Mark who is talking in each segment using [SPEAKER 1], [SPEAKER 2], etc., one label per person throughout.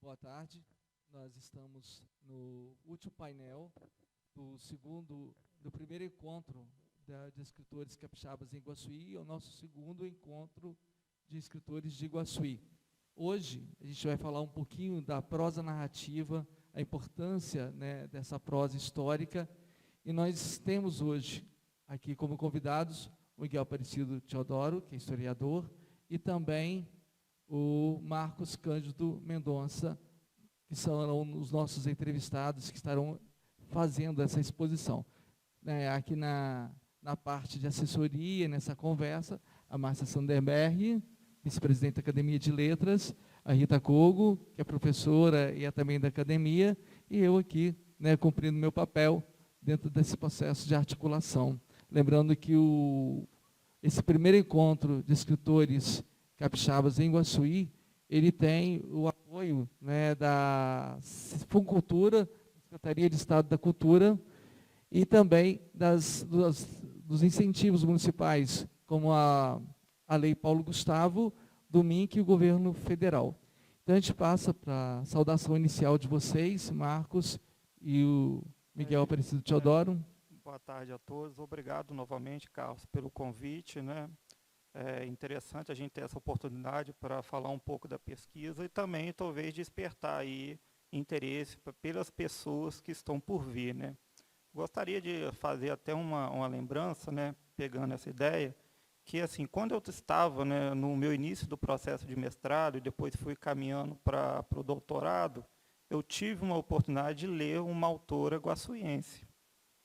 [SPEAKER 1] Boa tarde. Nós estamos no último painel do primeiro encontro de escritores capixabas em Iguaçuí, é o nosso segundo encontro de escritores de Iguaçuí. Hoje a gente vai falar um pouquinho da prosa narrativa, a importância, né, dessa prosa histórica, e nós temos hoje aqui como convidados o Miguel Aparecido Teodoro, que é historiador, e também o Marcos Cândido Mendonça, que são os nossos entrevistados que estarão fazendo essa exposição. Aqui na parte de assessoria, nessa conversa, a Márcia Sanderberg, vice-presidente da Academia de Letras, a Rita Kogo, que é professora e é também da academia, e eu aqui, né, cumprindo meu papel dentro desse processo de articulação. Lembrando que esse primeiro encontro de escritores capixabas em Iguaçuí, ele tem o apoio, né, da Funcultura, Secretaria de Estado da Cultura, e também dos incentivos municipais, como a Lei Paulo Gustavo, do MINC e o Governo Federal. Então, a gente passa para a saudação inicial de vocês, Marcos e o Miguel Aparecido Teodoro.
[SPEAKER 2] Boa tarde a todos. Obrigado novamente, Carlos, pelo convite, né? É interessante a gente ter essa oportunidade para falar um pouco da pesquisa e também, talvez, despertar aí interesse pelas pessoas que estão por vir, né? Gostaria de fazer até uma lembrança, né, pegando essa ideia, que, assim, quando eu estava, né, no meu início do processo de mestrado e depois fui caminhando para o doutorado, eu tive uma oportunidade de ler uma autora guaçuense,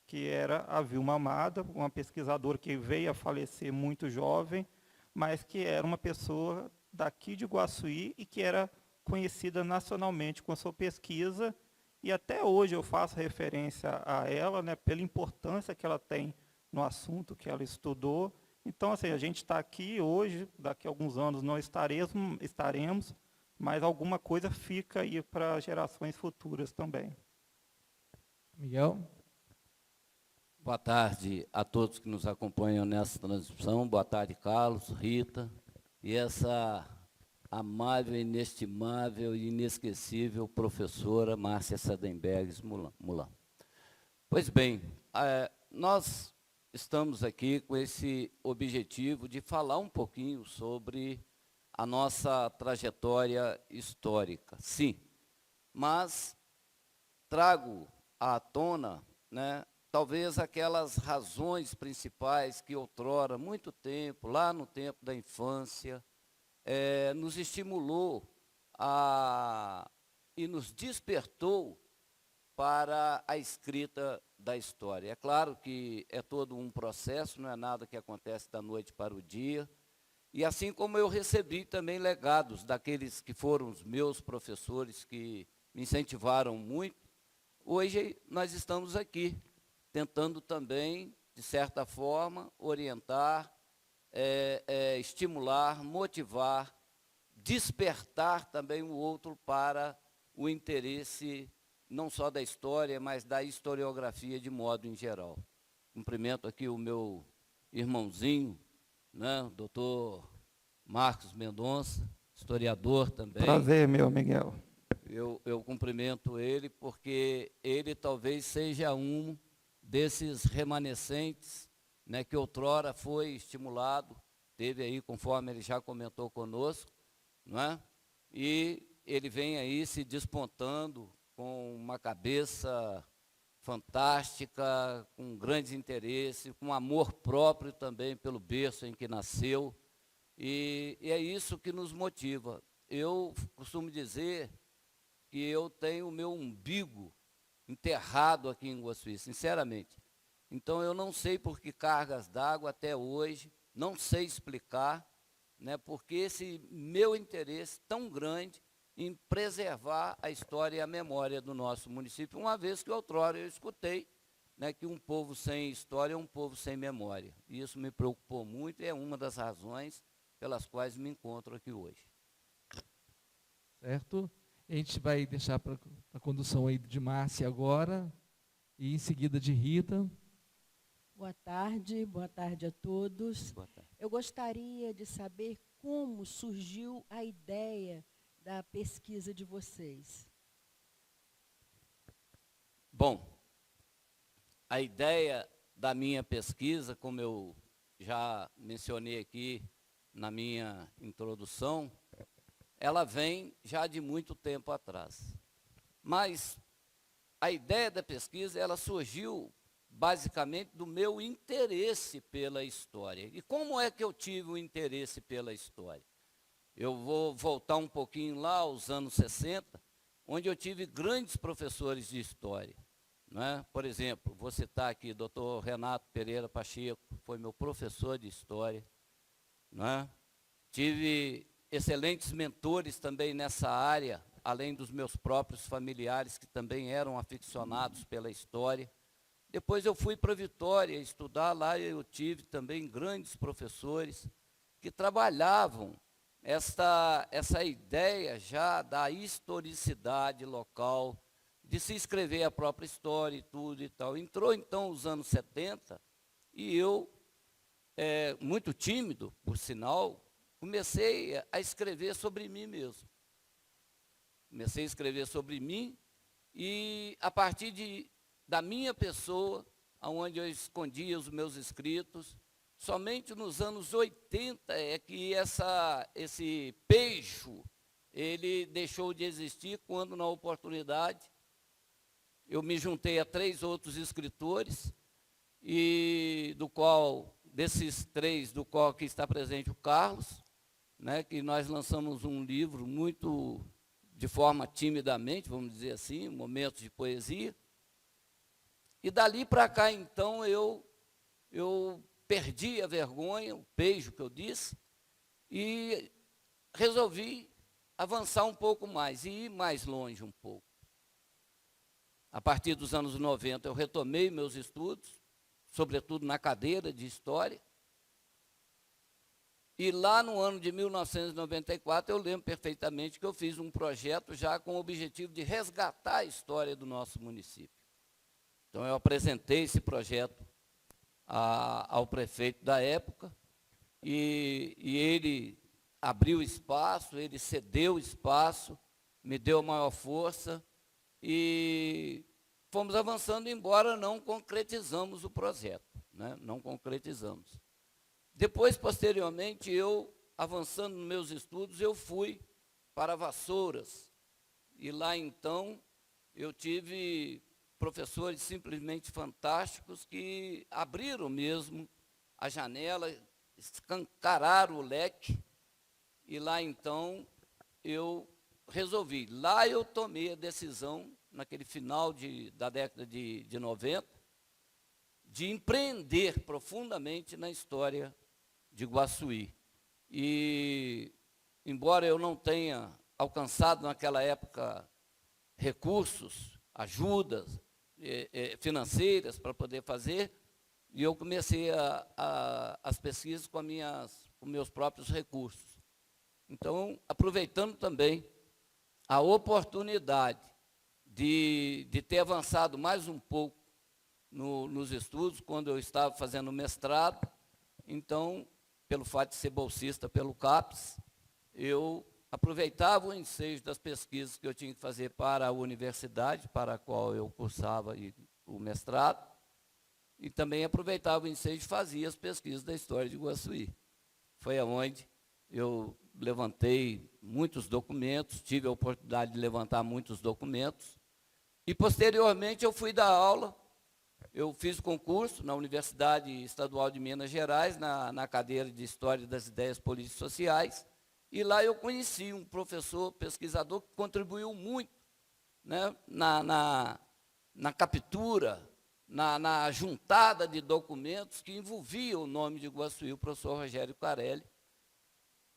[SPEAKER 2] que era a Vilma Amada, uma pesquisadora que veio a falecer muito jovem, mas que era uma pessoa daqui de Iguaçuí e que era conhecida nacionalmente com a sua pesquisa, e até hoje eu faço referência a ela, né, pela importância que ela tem no assunto que ela estudou. Então, assim, a gente está aqui hoje, daqui a alguns anos não estaremos, mas alguma coisa fica aí para gerações futuras também.
[SPEAKER 1] Miguel?
[SPEAKER 3] Boa tarde a todos que nos acompanham nessa transmissão. Boa tarde, Carlos, Rita, e essa amável, inestimável e inesquecível professora Márcia Sanderberg Mulan. Pois bem, nós estamos aqui com esse objetivo de falar um pouquinho sobre a nossa trajetória histórica, sim, mas trago à tona, né, talvez aquelas razões principais que outrora, muito tempo, lá no tempo da infância, nos estimulou e nos despertou para a escrita da história. É claro que é todo um processo, não é nada que acontece da noite para o dia, e assim como eu recebi também legados daqueles que foram os meus professores, que me incentivaram muito, hoje nós estamos aqui, tentando também, de certa forma, orientar, estimular, motivar, despertar também o outro para o interesse não só da história, mas da historiografia de modo em geral. Cumprimento aqui o meu irmãozinho, né, o doutor Marcos Mendonça, historiador também.
[SPEAKER 2] Prazer, meu Miguel.
[SPEAKER 3] Eu cumprimento ele porque ele talvez seja um desses remanescentes, né, que outrora foi estimulado, teve aí, conforme ele já comentou conosco, não é? E ele vem aí se despontando com uma cabeça fantástica, com grandes interesses, com amor próprio também pelo berço em que nasceu, e é isso que nos motiva. Eu costumo dizer que eu tenho o meu umbigo enterrado aqui em Iguaçuí, sinceramente. Então, eu não sei por que cargas d'água até hoje, não sei explicar, né, porque esse meu interesse tão grande em preservar a história e a memória do nosso município, uma vez que outrora eu escutei, né, que um povo sem história é um povo sem memória. E isso me preocupou muito e é uma das razões pelas quais me encontro aqui hoje.
[SPEAKER 1] Certo? A gente vai deixar para a condução aí de Márcia agora, e em seguida de Rita.
[SPEAKER 4] Boa tarde a todos.
[SPEAKER 3] Boa tarde.
[SPEAKER 4] Eu gostaria de saber como surgiu a ideia da pesquisa de vocês?
[SPEAKER 3] Bom, a ideia da minha pesquisa, como eu já mencionei aqui na minha introdução, ela vem já de muito tempo atrás. Mas a ideia da pesquisa, ela surgiu basicamente do meu interesse pela história. E como é que eu tive o interesse pela história? Eu vou voltar um pouquinho lá aos anos 60, onde eu tive grandes professores de história. Né? Por exemplo, vou citar aqui o Dr. Renato Pereira Pacheco, foi meu professor de história. Né? Tive excelentes mentores também nessa área, além dos meus próprios familiares, que também eram aficionados pela história. Depois eu fui para Vitória estudar, lá eu tive também grandes professores que trabalhavam essa ideia já da historicidade local, de se escrever a própria história e tudo e tal. Entrou então os anos 70 e eu, muito tímido, por sinal, comecei a escrever sobre mim mesmo. Comecei a escrever sobre mim e a partir da minha pessoa, onde eu escondia os meus escritos, somente nos anos 80 é que esse peixe, ele deixou de existir, quando na oportunidade eu me juntei a 3 outros escritores, e desses 3, do qual aqui está presente o Carlos, né, que nós lançamos um livro muito de forma timidamente, vamos dizer assim, Momentos de Poesia. E dali para cá, então, eu perdi a vergonha, o pejo que eu disse, e resolvi avançar um pouco mais, e ir mais longe um pouco. A partir dos anos 90, eu retomei meus estudos, sobretudo na cadeira de História. E lá no ano de 1994, eu lembro perfeitamente que eu fiz um projeto já com o objetivo de resgatar a história do nosso município. Então, eu apresentei esse projeto ao prefeito da época, e ele abriu espaço, ele cedeu espaço, me deu maior força, e fomos avançando, embora não concretizamos o projeto, né? Não concretizamos. Depois, posteriormente, eu, avançando nos meus estudos, eu fui para Vassouras, e lá, então, eu tive professores simplesmente fantásticos que abriram mesmo a janela, escancararam o leque, e lá, então, eu resolvi. Lá eu tomei a decisão, naquele final da década de 90, de empreender profundamente na história de Iguaçuí. E, embora eu não tenha alcançado naquela época recursos, ajudas financeiras para poder fazer, e eu comecei as pesquisas com meus próprios recursos. Então, aproveitando também a oportunidade de ter avançado mais um pouco nos estudos, quando eu estava fazendo o mestrado, então, pelo fato de ser bolsista pelo CAPES, eu aproveitava o ensejo das pesquisas que eu tinha que fazer para a universidade, para a qual eu cursava o mestrado, e também aproveitava o ensejo e fazia as pesquisas da história de Iguaçuí. Foi aonde eu levantei muitos documentos, tive a oportunidade de levantar muitos documentos, e posteriormente eu fui dar aula. Eu fiz concurso na Universidade Estadual de Minas Gerais, na cadeira de História das Ideias Políticas e Sociais, e lá eu conheci um professor pesquisador que contribuiu muito, né, na captura, na juntada de documentos que envolviam o nome de Iguaçuí, o professor Rogério Carelli,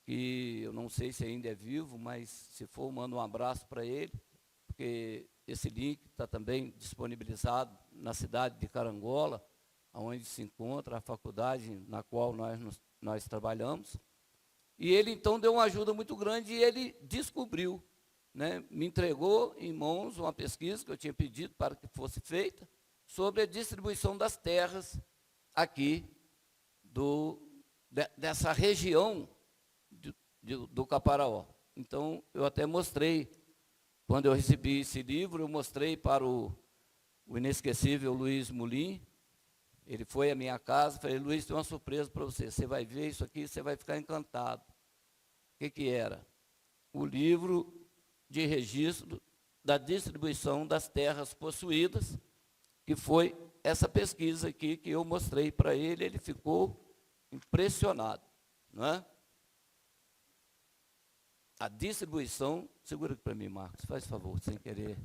[SPEAKER 3] que eu não sei se ainda é vivo, mas se for, mando um abraço para ele, porque esse link está também disponibilizado na cidade de Carangola, onde se encontra a faculdade na qual nós trabalhamos. E ele, então, deu uma ajuda muito grande, e ele descobriu, né, me entregou em mãos uma pesquisa que eu tinha pedido para que fosse feita sobre a distribuição das terras aqui dessa região do Caparaó. Então, eu até mostrei, quando eu recebi esse livro, eu mostrei para o inesquecível Luiz Mulim. Ele foi à minha casa, falei: Luiz, tem uma surpresa para você, você vai ver isso aqui, você vai ficar encantado. O que era? O livro de registro da distribuição das terras possuídas, que foi essa pesquisa aqui que eu mostrei para ele, ele ficou impressionado, não é? A distribuição, segura aqui para mim, Marcos, faz favor, sem querer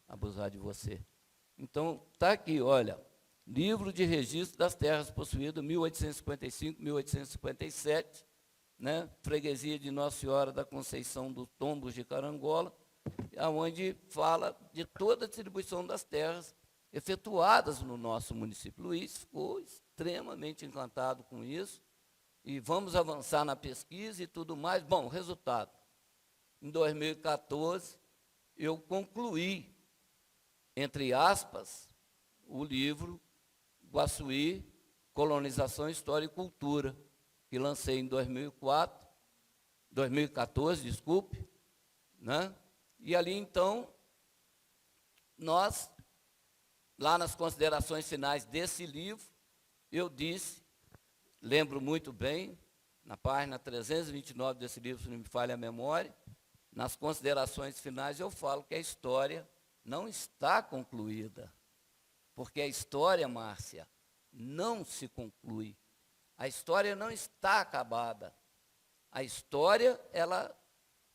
[SPEAKER 3] abusar de você. Então, está aqui, olha, livro de registro das terras possuídas, 1855, 1857, né? Freguesia de Nossa Senhora da Conceição dos Tombos de Carangola, onde fala de toda a distribuição das terras efetuadas no nosso município. Luiz ficou extremamente encantado com isso, e vamos avançar na pesquisa e tudo mais. Bom, resultado, em 2014, eu concluí, entre aspas, o livro Guaçuí, Colonização, História e Cultura, que lancei em 2014, desculpe, né? E ali, então, nós, lá nas considerações finais desse livro, eu disse, lembro muito bem, na página 329 desse livro, se não me falha a memória, nas considerações finais eu falo que a história não está concluída, porque a história, Márcia, não se conclui. A história não está acabada. A história, ela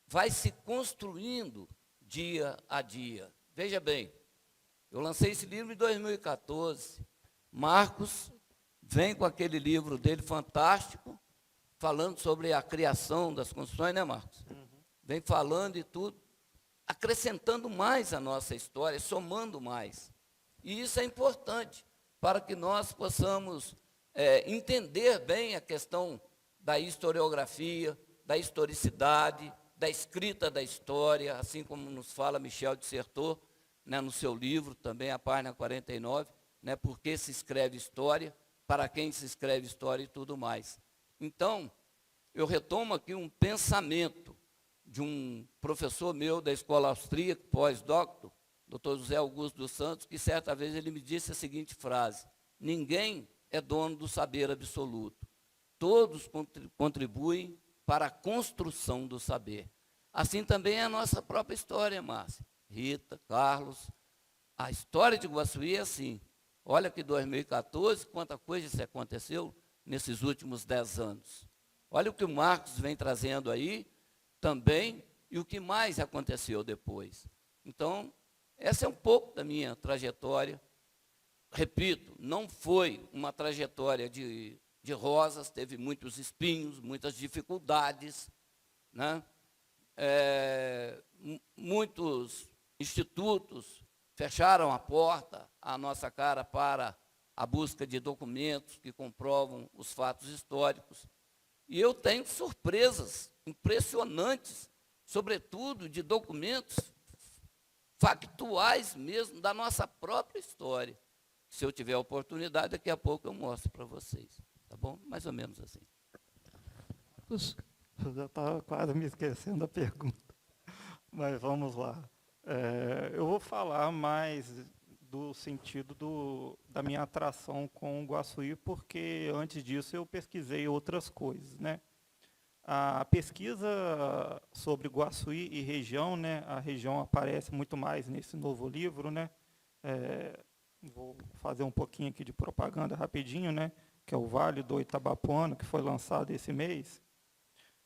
[SPEAKER 3] vai se construindo dia a dia. Veja bem, eu lancei esse livro em 2014. Marcos vem com aquele livro dele fantástico, falando sobre a criação das construções, né, Marcos? Vem falando e tudo, acrescentando mais a nossa história, somando mais. E isso é importante para que nós possamos entender bem a questão da historiografia, da historicidade, da escrita da história, assim como nos fala Michel de Certeau, né, no seu livro, também a página 49, né, por que se escreve história, para quem se escreve história e tudo mais. Então, eu retomo aqui um pensamento de um professor meu da escola austríaca, pós-doctor, Dr. José Augusto dos Santos, que certa vez ele me disse a seguinte frase: ninguém é dono do saber absoluto, todos contribuem para a construção do saber. Assim também é a nossa própria história, Márcia, Rita, Carlos. A história de Guaçuí é assim. Olha que 2014, quanta coisa se aconteceu nesses últimos 10 anos. Olha o que o Marcos vem trazendo aí também e o que mais aconteceu depois. Então, essa é um pouco da minha trajetória. Repito, não foi uma trajetória de rosas, teve muitos espinhos, muitas dificuldades, né? Muitos institutos fecharam a porta à nossa cara para a busca de documentos que comprovam os fatos históricos. E eu tenho surpresas impressionantes, sobretudo de documentos factuais mesmo da nossa própria história. Se eu tiver a oportunidade, daqui a pouco eu mostro para vocês. Tá bom? Mais ou menos assim.
[SPEAKER 2] Eu já estava quase me esquecendo da pergunta, mas vamos lá. Eu vou falar mais do sentido da minha atração com o Guaçuí, porque antes disso eu pesquisei outras coisas, né? A pesquisa sobre Guaçuí e região, né? A região aparece muito mais nesse novo livro, né? Vou fazer um pouquinho aqui de propaganda rapidinho, né? Que é o Vale do Itabapoana, que foi lançado esse mês.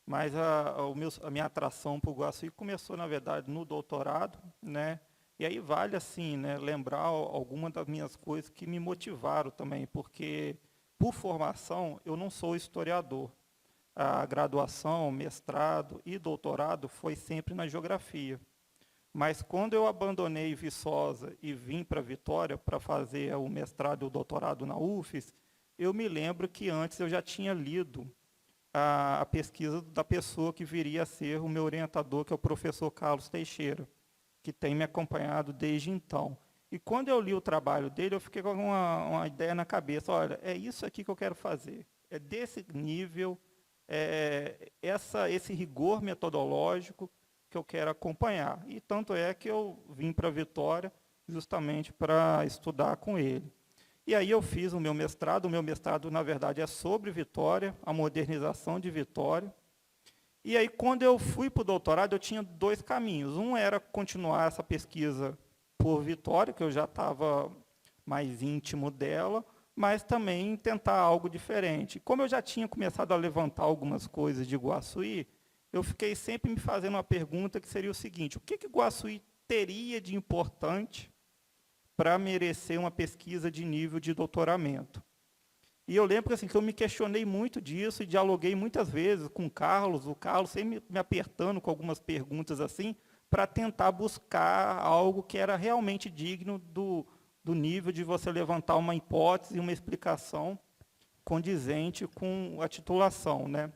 [SPEAKER 2] Mas a minha atração por Guaçuí começou, na verdade, no doutorado, né? E aí vale, assim, né, lembrar algumas das minhas coisas que me motivaram também, porque, por formação, eu não sou historiador. A graduação, mestrado e doutorado foi sempre na geografia. Mas, quando eu abandonei Viçosa e vim para Vitória para fazer o mestrado e o doutorado na UFES, eu me lembro que antes eu já tinha lido a pesquisa da pessoa que viria a ser o meu orientador, que é o professor Carlos Teixeira, que tem me acompanhado desde então. E quando eu li o trabalho dele, eu fiquei com uma ideia na cabeça: olha, é isso aqui que eu quero fazer. É desse nível esse rigor metodológico que eu quero acompanhar. E tanto é que eu vim para Vitória justamente para estudar com ele. E aí eu fiz o meu mestrado. O meu mestrado, na verdade, é sobre Vitória, a modernização de Vitória. E aí, quando eu fui para o doutorado, eu tinha 2 caminhos. Um era continuar essa pesquisa por Vitória, que eu já estava mais íntimo dela, mas também tentar algo diferente. Como eu já tinha começado a levantar algumas coisas de Iguaçuí, eu fiquei sempre me fazendo uma pergunta que seria o seguinte: o que Iguaçuí teria de importante para merecer uma pesquisa de nível de doutoramento? E eu lembro assim, que eu me questionei muito disso e dialoguei muitas vezes com o Carlos sempre me apertando com algumas perguntas assim, para tentar buscar algo que era realmente digno do nível de você levantar uma hipótese e uma explicação condizente com a titulação, né?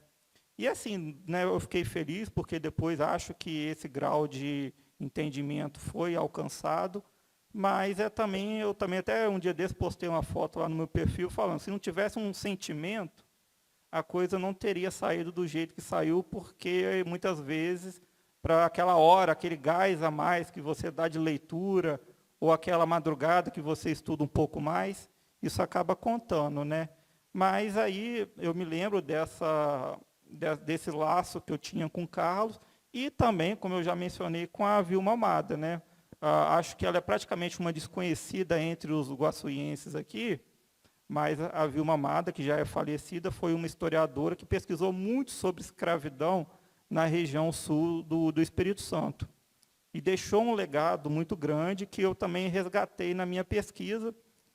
[SPEAKER 2] E assim, né, eu fiquei feliz, porque depois acho que esse grau de entendimento foi alcançado, mas eu também até um dia desse postei uma foto lá no meu perfil falando, se não tivesse um sentimento, a coisa não teria saído do jeito que saiu, porque muitas vezes, para aquela hora, aquele gás a mais que você dá de leitura, ou aquela madrugada que você estuda um pouco mais, isso acaba contando, né? Mas aí eu me lembro desse laço que eu tinha com o Carlos, e também, como eu já mencionei, com a Vilma Amada, né? Acho que ela é praticamente uma desconhecida entre os guaçuienses aqui, mas a Vilma Amada, que já é falecida, foi uma historiadora que pesquisou muito sobre escravidão na região sul do Espírito Santo. E deixou um legado muito grande que eu também resgatei na minha pesquisa.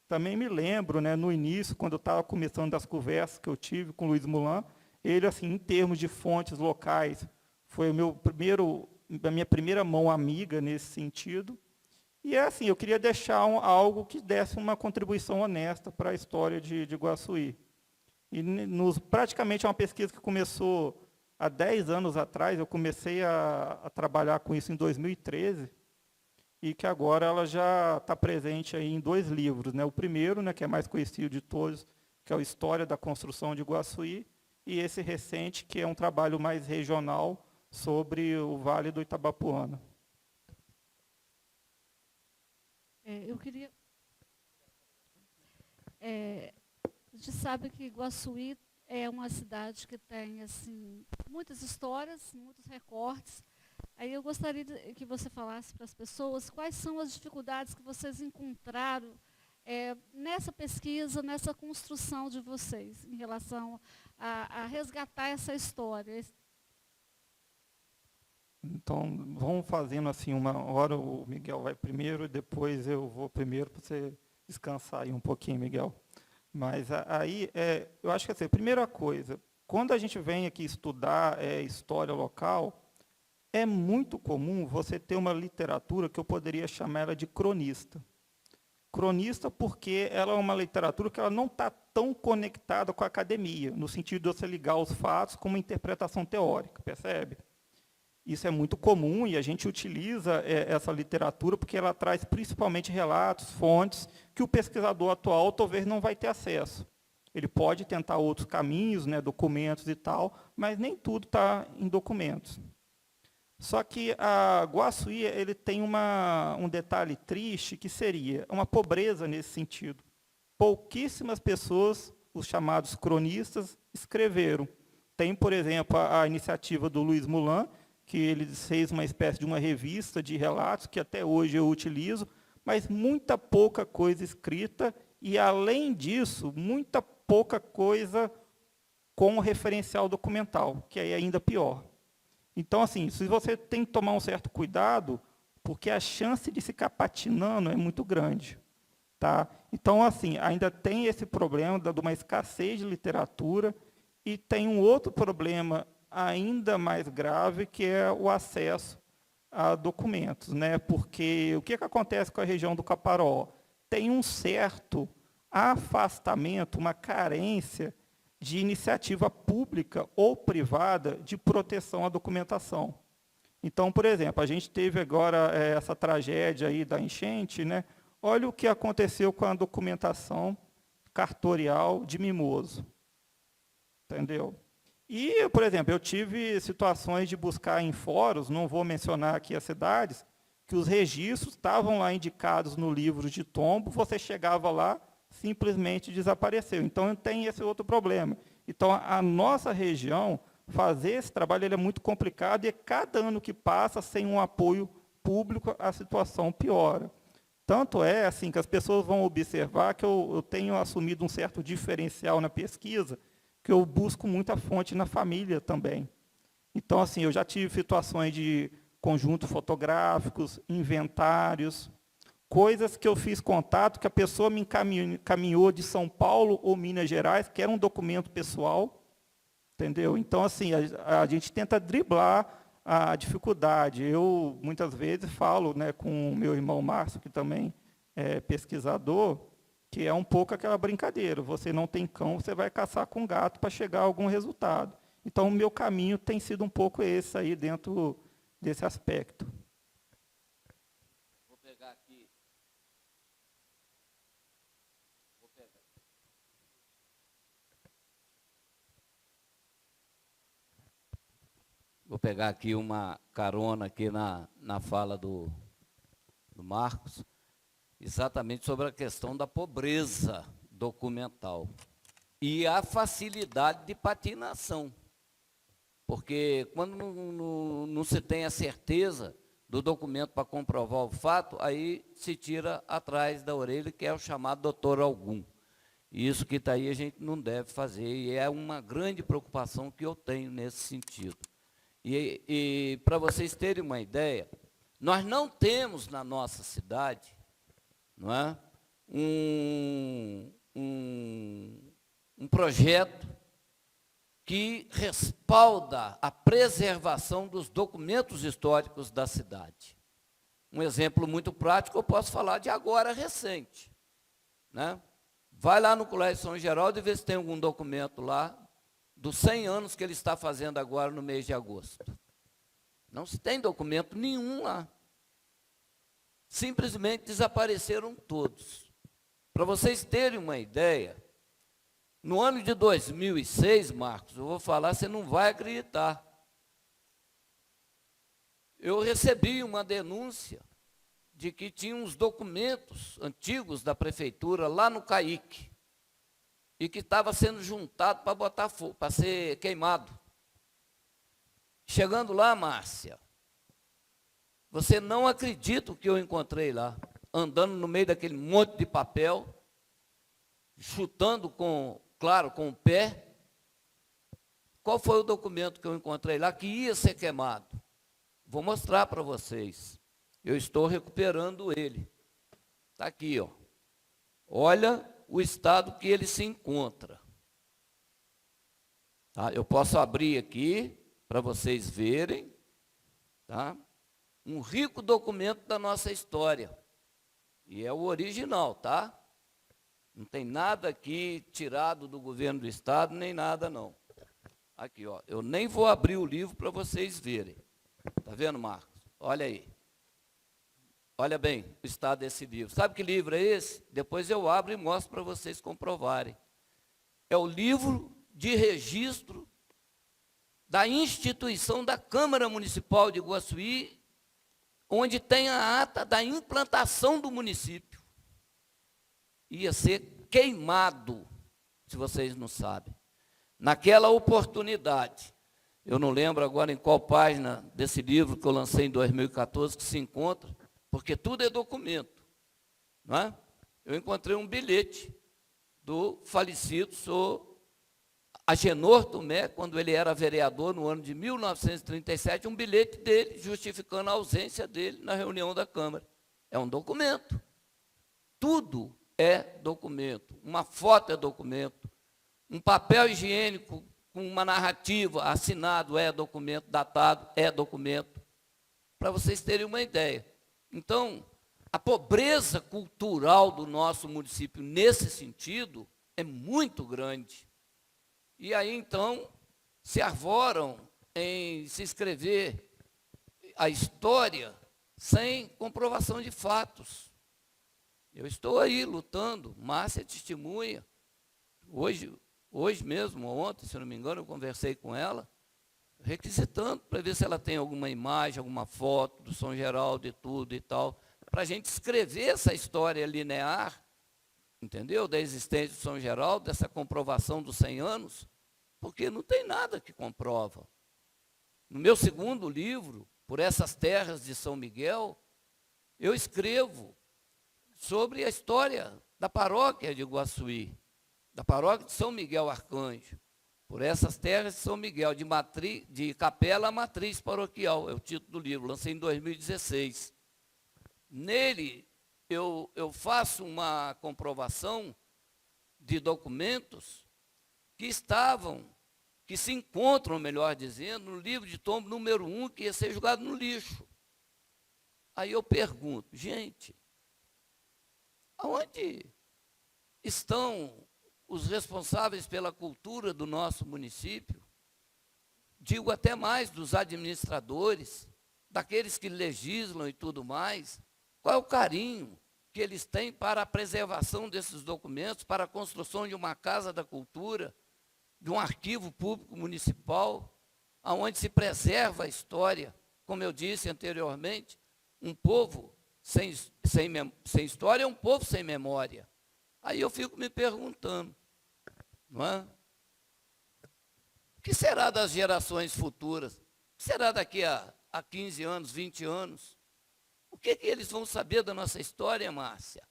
[SPEAKER 2] Também me lembro, né, no início, quando eu estava começando as conversas que eu tive com o Luiz Mulan, ele, assim, em termos de fontes locais, foi a minha primeira mão amiga nesse sentido. E assim, eu queria deixar algo que desse uma contribuição honesta para a história de Iguaçuí. E praticamente é uma pesquisa que começou há 10 anos atrás, eu comecei a trabalhar com isso em 2013, e que agora ela já está presente aí em 2 livros, né? O primeiro, né, que é mais conhecido de todos, que é o História da Construção de Iguaçuí, e esse recente, que é um trabalho mais regional sobre o Vale do Itabapoana.
[SPEAKER 5] Eu queria... a gente sabe que Iguaçuí é uma cidade que tem assim, muitas histórias, muitos recortes. Aí eu gostaria que você falasse para as pessoas quais são as dificuldades que vocês encontraram nessa pesquisa, nessa construção de vocês, em relação a resgatar essa história.
[SPEAKER 2] Então, vamos fazendo assim, uma hora o Miguel vai primeiro, e depois eu vou primeiro, para você descansar aí um pouquinho, Miguel. Mas aí, eu acho que assim, a primeira coisa, quando a gente vem aqui estudar história local, é muito comum você ter uma literatura que eu poderia chamar ela de cronista. Cronista porque ela é uma literatura que ela não está tão conectada com a academia, no sentido de você ligar os fatos com uma interpretação teórica, percebe? Isso é muito comum e a gente utiliza essa literatura porque ela traz principalmente relatos, fontes, que o pesquisador atual talvez não vai ter acesso. Ele pode tentar outros caminhos, né, documentos e tal, mas nem tudo está em documentos. Só que a Iguaçuí ele tem um detalhe triste, que seria uma pobreza nesse sentido. Pouquíssimas pessoas, os chamados cronistas, escreveram. Tem, por exemplo, a iniciativa do Luiz Mulan, que ele fez uma espécie de uma revista de relatos, que até hoje eu utilizo, mas muita pouca coisa escrita, e, além disso, muita pouca coisa com referencial documental, que é ainda pior. Então, assim, se você tem que tomar um certo cuidado, porque a chance de ficar patinando é muito grande. Tá? Então, assim, ainda tem esse problema de uma escassez de literatura, e tem um outro problema ainda mais grave, que é o acesso a documentos, né? Porque o que acontece com a região do Caparaó? Tem um certo afastamento, uma carência de iniciativa pública ou privada de proteção à documentação. Então, por exemplo, a gente teve agora essa tragédia aí da enchente, né? Olha o que aconteceu com a documentação cartorial de Mimoso. Entendeu? E, por exemplo, eu tive situações de buscar em fóruns, não vou mencionar aqui as cidades, que os registros estavam lá indicados no livro de tombo, você chegava lá, simplesmente desapareceu. Então, tem esse outro problema. Então, a nossa região, fazer esse trabalho ele é muito complicado e cada ano que passa, sem um apoio público, a situação piora. Tanto é assim que as pessoas vão observar que eu tenho assumido um certo diferencial na pesquisa, que eu busco muita fonte na família também. Então, assim, eu já tive situações de conjuntos fotográficos, inventários, coisas que eu fiz contato, que a pessoa me encaminhou de São Paulo ou Minas Gerais, que era um documento pessoal, entendeu? Então, assim, a gente tenta driblar a dificuldade. Eu, muitas vezes, falo, né, com o meu irmão Márcio, que também é pesquisador, que é um pouco aquela brincadeira. Você não tem cão, você vai caçar com gato para chegar a algum resultado. Então, o meu caminho tem sido um pouco esse aí, dentro desse aspecto.
[SPEAKER 3] Vou pegar aqui. Vou pegar aqui uma carona aqui na fala do Marcos, exatamente sobre a questão da pobreza documental e a facilidade de patinação. Porque quando não se tem a certeza do documento para comprovar o fato, aí se tira atrás da orelha, que é o chamado doutor algum. E isso que está aí a gente não deve fazer, e é uma grande preocupação que eu tenho nesse sentido. E para vocês terem uma ideia, nós não temos na nossa cidade, não é, um projeto que respalda a preservação dos documentos históricos da cidade. Um exemplo muito prático, eu posso falar de agora, recente. Né? Vai lá no Colégio São Geraldo e vê se tem algum documento lá dos 100 anos que ele está fazendo agora no mês de agosto. Não se tem documento nenhum lá. Simplesmente desapareceram todos. Para vocês terem uma ideia, no ano de 2006, Marcos, eu vou falar, você não vai acreditar. Eu recebi uma denúncia de que tinha uns documentos antigos da prefeitura lá no CAIC e que estava sendo juntado para botar fogo, para ser queimado. Chegando lá, Márcia, você não acredita o que eu encontrei lá, andando no meio daquele monte de papel, chutando claro, com o pé. Qual foi o documento que eu encontrei lá que ia ser queimado? Vou mostrar para vocês. Eu estou recuperando ele. Está aqui, ó. Olha o estado que ele se encontra. Tá? Eu posso abrir aqui para vocês verem. Tá? Um rico documento da nossa história. E é o original, tá? Não tem nada aqui tirado do governo do estado, nem nada não. Aqui, ó. Eu nem vou abrir o livro para vocês verem. Tá vendo, Marcos? Olha aí. Olha bem o estado desse livro. Sabe que livro é esse? Depois eu abro e mostro para vocês comprovarem. É o livro de registro da instituição da Câmara Municipal de Iguaçuí, onde tem a ata da implantação do município. Ia ser queimado, se vocês não sabem. Naquela oportunidade, eu não lembro agora em qual página desse livro que eu lancei em 2014 que se encontra, porque tudo é documento, não é? Eu encontrei um bilhete do falecido senhor Agenor Tomé, quando ele era vereador no ano de 1937, um bilhete dele justificando a ausência dele na reunião da Câmara. É um documento. Tudo é documento. Uma foto é documento. Um papel higiênico com uma narrativa assinado é documento, datado é documento. Para vocês terem uma ideia. Então, a pobreza cultural do nosso município, nesse sentido, é muito grande. E aí, então, se arvoram em se escrever a história sem comprovação de fatos. Eu estou aí lutando, Márcia testemunha. Hoje, Hoje mesmo, ontem, se não me engano, eu conversei com ela, requisitando para ver se ela tem alguma imagem, alguma foto do São Geraldo e tudo e tal, para a gente escrever essa história linear, entendeu? Da existência do São Geraldo, dessa comprovação dos 100 anos, porque não tem nada que comprova. No meu segundo livro, Por Essas Terras de São Miguel, eu escrevo sobre a história da paróquia de Iguaçuí, da paróquia de São Miguel Arcanjo, Por Essas Terras de São Miguel, de capela a matriz paroquial, é o título do livro, lancei em 2016. Nele, eu faço uma comprovação de documentos que se encontram, melhor dizendo, no livro de tombo número 1, que ia ser jogado no lixo. Aí eu pergunto, gente, aonde estão os responsáveis pela cultura do nosso município? Digo até mais, dos administradores, daqueles que legislam e tudo mais. Qual é o carinho que eles têm para a preservação desses documentos, para a construção de uma casa da cultura, de um arquivo público municipal, onde se preserva a história? Como eu disse anteriormente, um povo sem história é um povo sem memória. Aí eu fico me perguntando, não é? O que será das gerações futuras? O que será daqui a 15 anos, 20 anos? O que eles vão saber da nossa história, Márcia?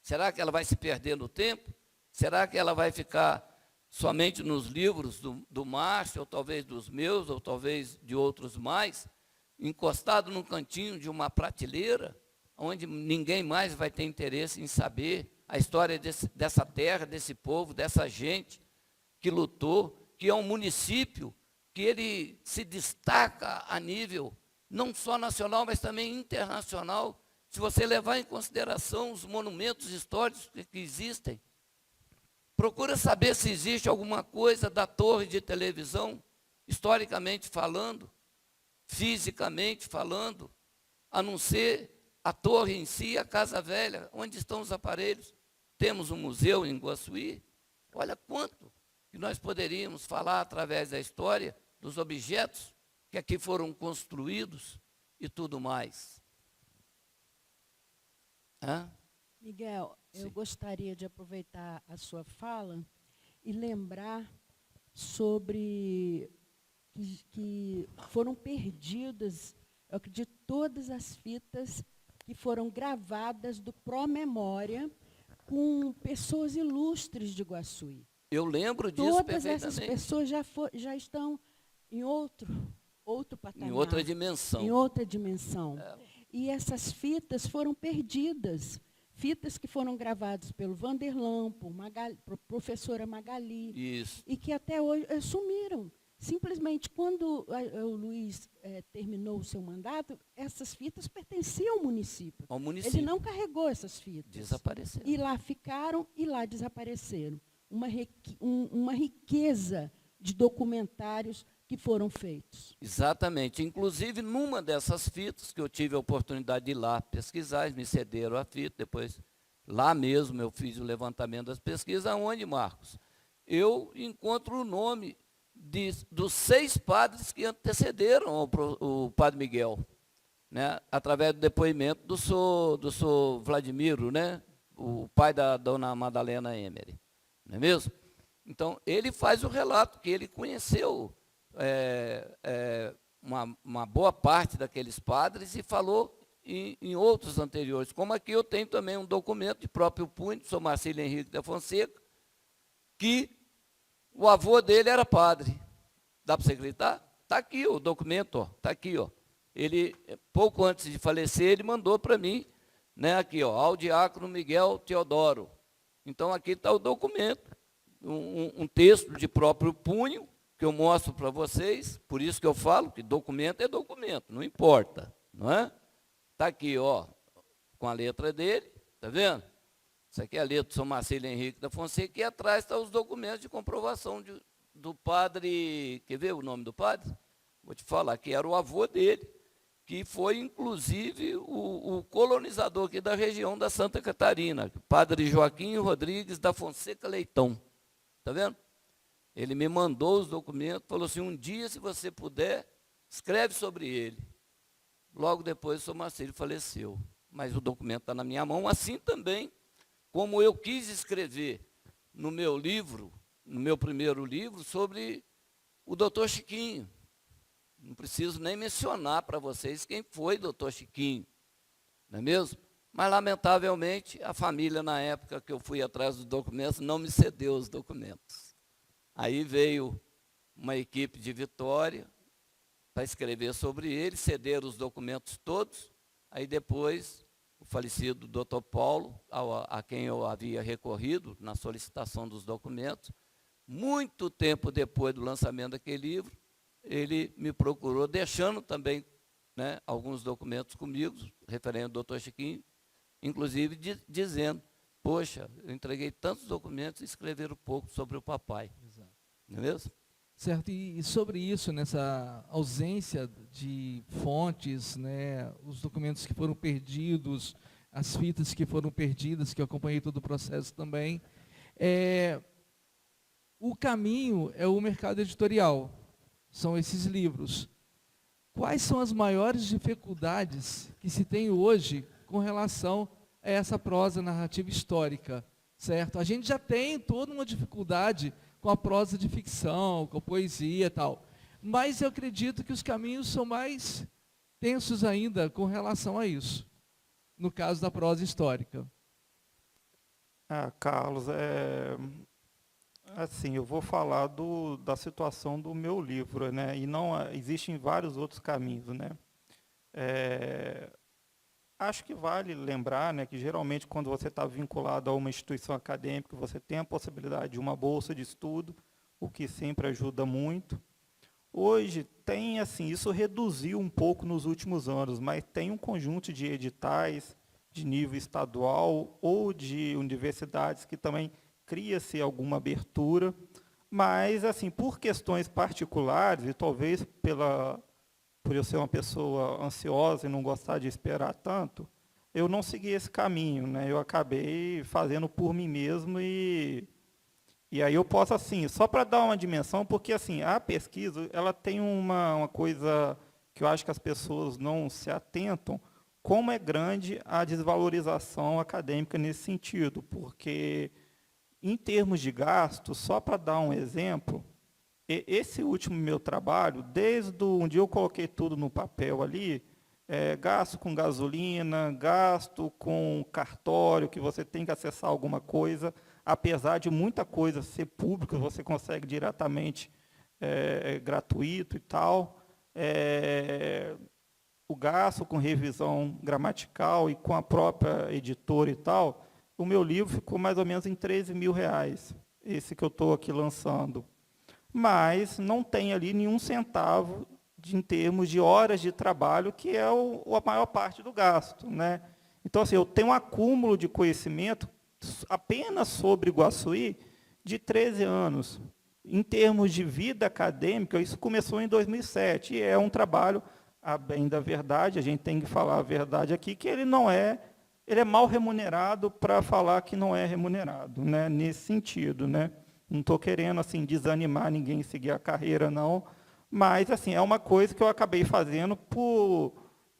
[SPEAKER 3] Será que ela vai se perder no tempo? Será que ela vai ficar somente nos livros do Márcio, ou talvez dos meus, ou talvez de outros mais, encostado num cantinho de uma prateleira, onde ninguém mais vai ter interesse em saber a história dessa terra, desse povo, dessa gente que lutou, que é um município que ele se destaca a nível não só nacional, mas também internacional, se você levar em consideração os monumentos históricos que existem. Procura saber se existe alguma coisa da torre de televisão, historicamente falando, fisicamente falando, a não ser a torre em si, a Casa Velha. Onde estão os aparelhos? Temos um museu em Iguaçuí. Olha quanto que nós poderíamos falar através da história, dos objetos que aqui foram construídos e tudo mais. Hã?
[SPEAKER 4] Miguel, eu
[SPEAKER 3] Sim.
[SPEAKER 4] gostaria de aproveitar a sua fala e lembrar sobre que foram perdidas, eu acredito, todas as fitas que foram gravadas do Pró-Memória com pessoas ilustres de Iguaçuí.
[SPEAKER 3] Eu lembro disso
[SPEAKER 4] Todas
[SPEAKER 3] perfeitamente.
[SPEAKER 4] essas pessoas já estão em outro patamar.
[SPEAKER 3] Em outra dimensão.
[SPEAKER 4] Em outra dimensão.
[SPEAKER 3] É.
[SPEAKER 4] E essas fitas foram perdidas. Fitas que foram gravadas pelo Vanderlan, por professora Magali,
[SPEAKER 3] Isso.
[SPEAKER 4] e que até hoje sumiram. Simplesmente, quando o Luiz terminou o seu mandato, essas fitas pertenciam ao município.
[SPEAKER 3] Ao município.
[SPEAKER 4] Ele não carregou essas fitas.
[SPEAKER 3] Desapareceu.
[SPEAKER 4] E lá ficaram e lá desapareceram. Uma riqueza de documentários que foram feitos.
[SPEAKER 3] Exatamente. Inclusive, numa dessas fitas, que eu tive a oportunidade de ir lá pesquisar, eles me cederam a fita, depois, lá mesmo, eu fiz o levantamento das pesquisas, onde, Marcos, eu encontro o nome dos 6 padres que antecederam o padre Miguel, né, através do depoimento do Sr. Vladimiro, né, o pai da dona Madalena Emery, não é mesmo? Então, ele faz o relato que ele conheceu uma boa parte daqueles padres e falou em outros anteriores. Como aqui eu tenho também um documento de próprio punho, do Sr. Marcílio Henrique da Fonseca, que o avô dele era padre. Dá para você gritar? Está aqui o documento, está aqui. Ó. Ele, pouco antes de falecer, ele mandou para mim, né, aqui, ó, ao diácono Miguel Teodoro. Então, aqui está o documento, um texto de próprio punho, que eu mostro para vocês, por isso que eu falo que documento é documento, não importa, não é? Está aqui, ó, com a letra dele, está vendo? Isso aqui é a letra do Sr. Marcílio Henrique da Fonseca, e atrás estão os documentos de comprovação do padre, quer ver o nome do padre? Vou te falar, que era o avô dele, que foi, inclusive, o colonizador aqui da região da Santa Catarina, padre Joaquim Rodrigues da Fonseca Leitão, está vendo? Ele me mandou os documentos, falou assim, um dia, se você puder, escreve sobre ele. Logo depois, o Sr. Marcílio faleceu. Mas o documento está na minha mão, assim também, como eu quis escrever no meu livro, no meu primeiro livro, sobre o doutor Chiquinho. Não preciso nem mencionar para vocês quem foi doutor Chiquinho, não é mesmo? Mas, lamentavelmente, a família, na época que eu fui atrás dos documentos, não me cedeu os documentos. Aí veio uma equipe de Vitória para escrever sobre ele, cederam os documentos todos, aí depois o falecido doutor Paulo, a quem eu havia recorrido na solicitação dos documentos, muito tempo depois do lançamento daquele livro, ele me procurou, deixando também, né, alguns documentos comigo, referente ao doutor Chiquinho, inclusive dizendo, poxa, eu entreguei tantos documentos e escreveram pouco sobre o papai.
[SPEAKER 1] Exato.
[SPEAKER 3] Não é mesmo?
[SPEAKER 1] Certo, e sobre isso, nessa ausência de fontes, né, os documentos que foram perdidos, as fitas que foram perdidas, que eu acompanhei todo o processo também, o caminho é o mercado editorial, são esses livros. Quais são as maiores dificuldades que se tem hoje com relação a essa prosa narrativa histórica, certo? A gente já tem toda uma dificuldade com a prosa de ficção, com a poesia e tal, mas eu acredito que os caminhos são mais tensos ainda com relação a isso, no caso da prosa histórica.
[SPEAKER 2] Carlos, assim, eu vou falar da situação do meu livro, né? E não existem vários outros caminhos, né? Acho que vale lembrar, né, que geralmente quando você está vinculado a uma instituição acadêmica, você tem a possibilidade de uma bolsa de estudo, o que sempre ajuda muito. Hoje tem, assim, isso reduziu um pouco nos últimos anos, mas tem um conjunto de editais de nível estadual ou de universidades que também cria-se alguma abertura, mas, assim, por questões particulares, e talvez por eu ser uma pessoa ansiosa e não gostar de esperar tanto, eu não segui esse caminho, né? Eu acabei fazendo por mim mesmo e aí eu posso, assim, só para dar uma dimensão, porque, assim, a pesquisa, ela tem uma coisa que eu acho que as pessoas não se atentam, como é grande a desvalorização acadêmica nesse sentido, porque, em termos de gasto, só para dar um exemplo, esse último meu trabalho, desde onde eu coloquei tudo no papel ali, gasto com gasolina, gasto com cartório, que você tem que acessar alguma coisa, apesar de muita coisa ser pública, você consegue diretamente gratuito e tal. O gasto com revisão gramatical e com a própria editora e tal, o meu livro ficou mais ou menos em R$13.000, esse que eu estou aqui lançando. Mas não tem ali nenhum centavo em termos de horas de trabalho, que é a maior parte do gasto, né? Então, assim, eu tenho um acúmulo de conhecimento apenas sobre Iguaçuí de 13 anos. Em termos de vida acadêmica, isso começou em 2007, e é um trabalho, a bem da verdade, a gente tem que falar a verdade aqui, que ele é mal remunerado para falar que não é remunerado, né? Nesse sentido, né? Não estou querendo, assim, desanimar ninguém a seguir a carreira, não, mas, assim, é uma coisa que eu acabei fazendo por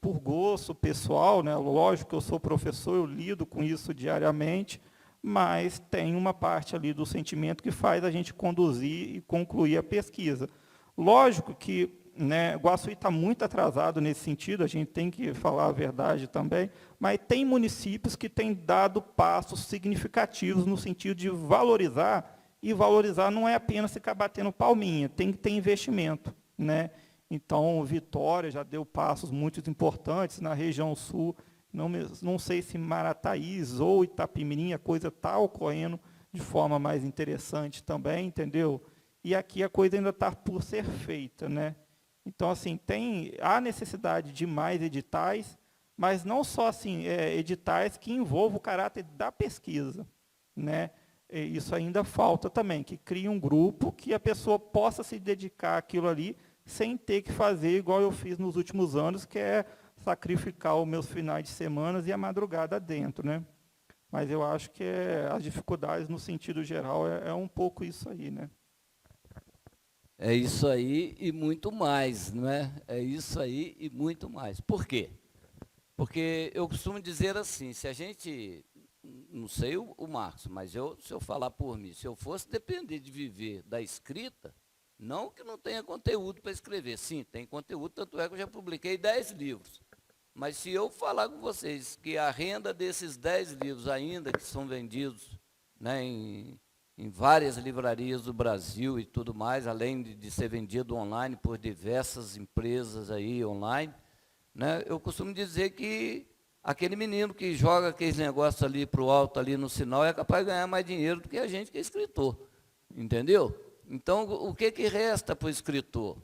[SPEAKER 2] gosto pessoal, né? Lógico que eu sou professor, eu lido com isso diariamente, mas tem uma parte ali do sentimento que faz a gente conduzir e concluir a pesquisa. Lógico que, né, Iguaçuí está muito atrasado nesse sentido, a gente tem que falar a verdade também, mas tem municípios que têm dado passos significativos no sentido de valorizar. E valorizar não é apenas ficar batendo palminha, tem que ter investimento, né? Então, Vitória já deu passos muito importantes na região sul, não sei se Marataízes ou Itapimirim, a coisa está ocorrendo de forma mais interessante também, entendeu? E aqui a coisa ainda está por ser feita, né? Então, assim, há necessidade de mais editais, mas não só assim, editais que envolvam o caráter da pesquisa, né? Isso ainda falta também, que crie um grupo que a pessoa possa se dedicar àquilo ali, sem ter que fazer igual eu fiz nos últimos anos, que é sacrificar os meus finais de semana e a madrugada dentro, né? Mas eu acho que as dificuldades, no sentido geral, é um pouco isso aí, né?
[SPEAKER 3] É isso aí e muito mais, não é? É isso aí e muito mais. Por quê? Porque eu costumo dizer assim, se a gente, não sei o Marcos, mas se eu falar por mim, se eu fosse depender de viver da escrita, não que não tenha conteúdo para escrever, sim, tem conteúdo, tanto é que eu já publiquei 10 livros. Mas se eu falar com vocês que a renda desses 10 livros ainda que são vendidos, né, em várias livrarias do Brasil e tudo mais, além de ser vendido online por diversas empresas aí online, né, eu costumo dizer que aquele menino que joga aqueles negócios ali para o alto, ali no sinal, é capaz de ganhar mais dinheiro do que a gente que é escritor, entendeu? Então, o que resta para o escritor?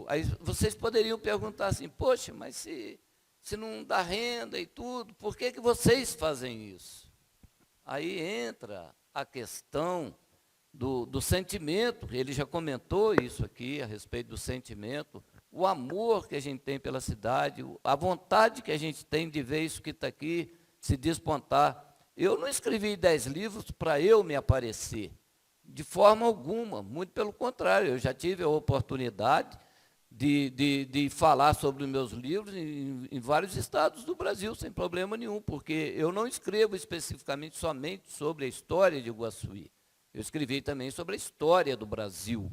[SPEAKER 3] Aí vocês poderiam perguntar assim, poxa, mas se não dá renda e tudo, por que vocês fazem isso? Aí entra a questão do sentimento, ele já comentou isso aqui, a respeito do sentimento, o amor que a gente tem pela cidade, a vontade que a gente tem de ver isso que está aqui se despontar. Eu não escrevi 10 livros para eu me aparecer, de forma alguma, muito pelo contrário, eu já tive a oportunidade de falar sobre os meus livros em vários estados do Brasil, sem problema nenhum, porque eu não escrevo especificamente somente sobre a história de Iguaçuí, eu escrevi também sobre a história do Brasil,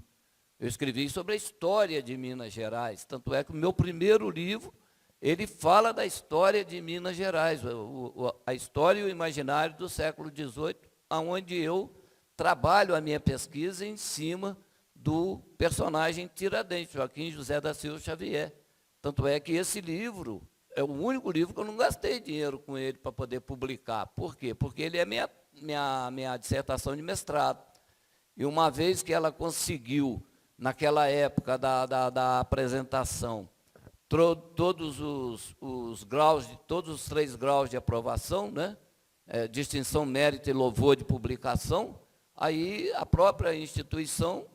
[SPEAKER 3] eu escrevi sobre a história de Minas Gerais, tanto é que o meu primeiro livro, ele fala da história de Minas Gerais, a história e o imaginário do século XVIII, onde eu trabalho a minha pesquisa em cima do personagem Tiradentes, Joaquim José da Silva Xavier. Tanto é que esse livro é o único livro que eu não gastei dinheiro com ele para poder publicar. Por quê? Porque ele é minha dissertação de mestrado. E uma vez que ela conseguiu, naquela época da apresentação, todos os graus, todos os 3 graus de aprovação, né? Distinção, mérito e louvor de publicação, aí a própria instituição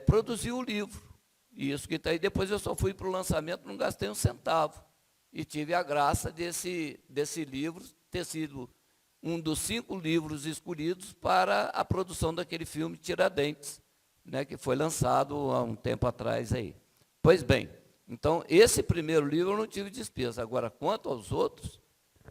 [SPEAKER 3] produziu o livro. E isso que está aí, depois eu só fui para o lançamento, não gastei um centavo. E tive a graça desse livro ter sido um dos 5 livros escolhidos para a produção daquele filme Tiradentes, né, que foi lançado há um tempo atrás aí. Pois bem, então, esse primeiro livro eu não tive despesa. Agora, quanto aos outros,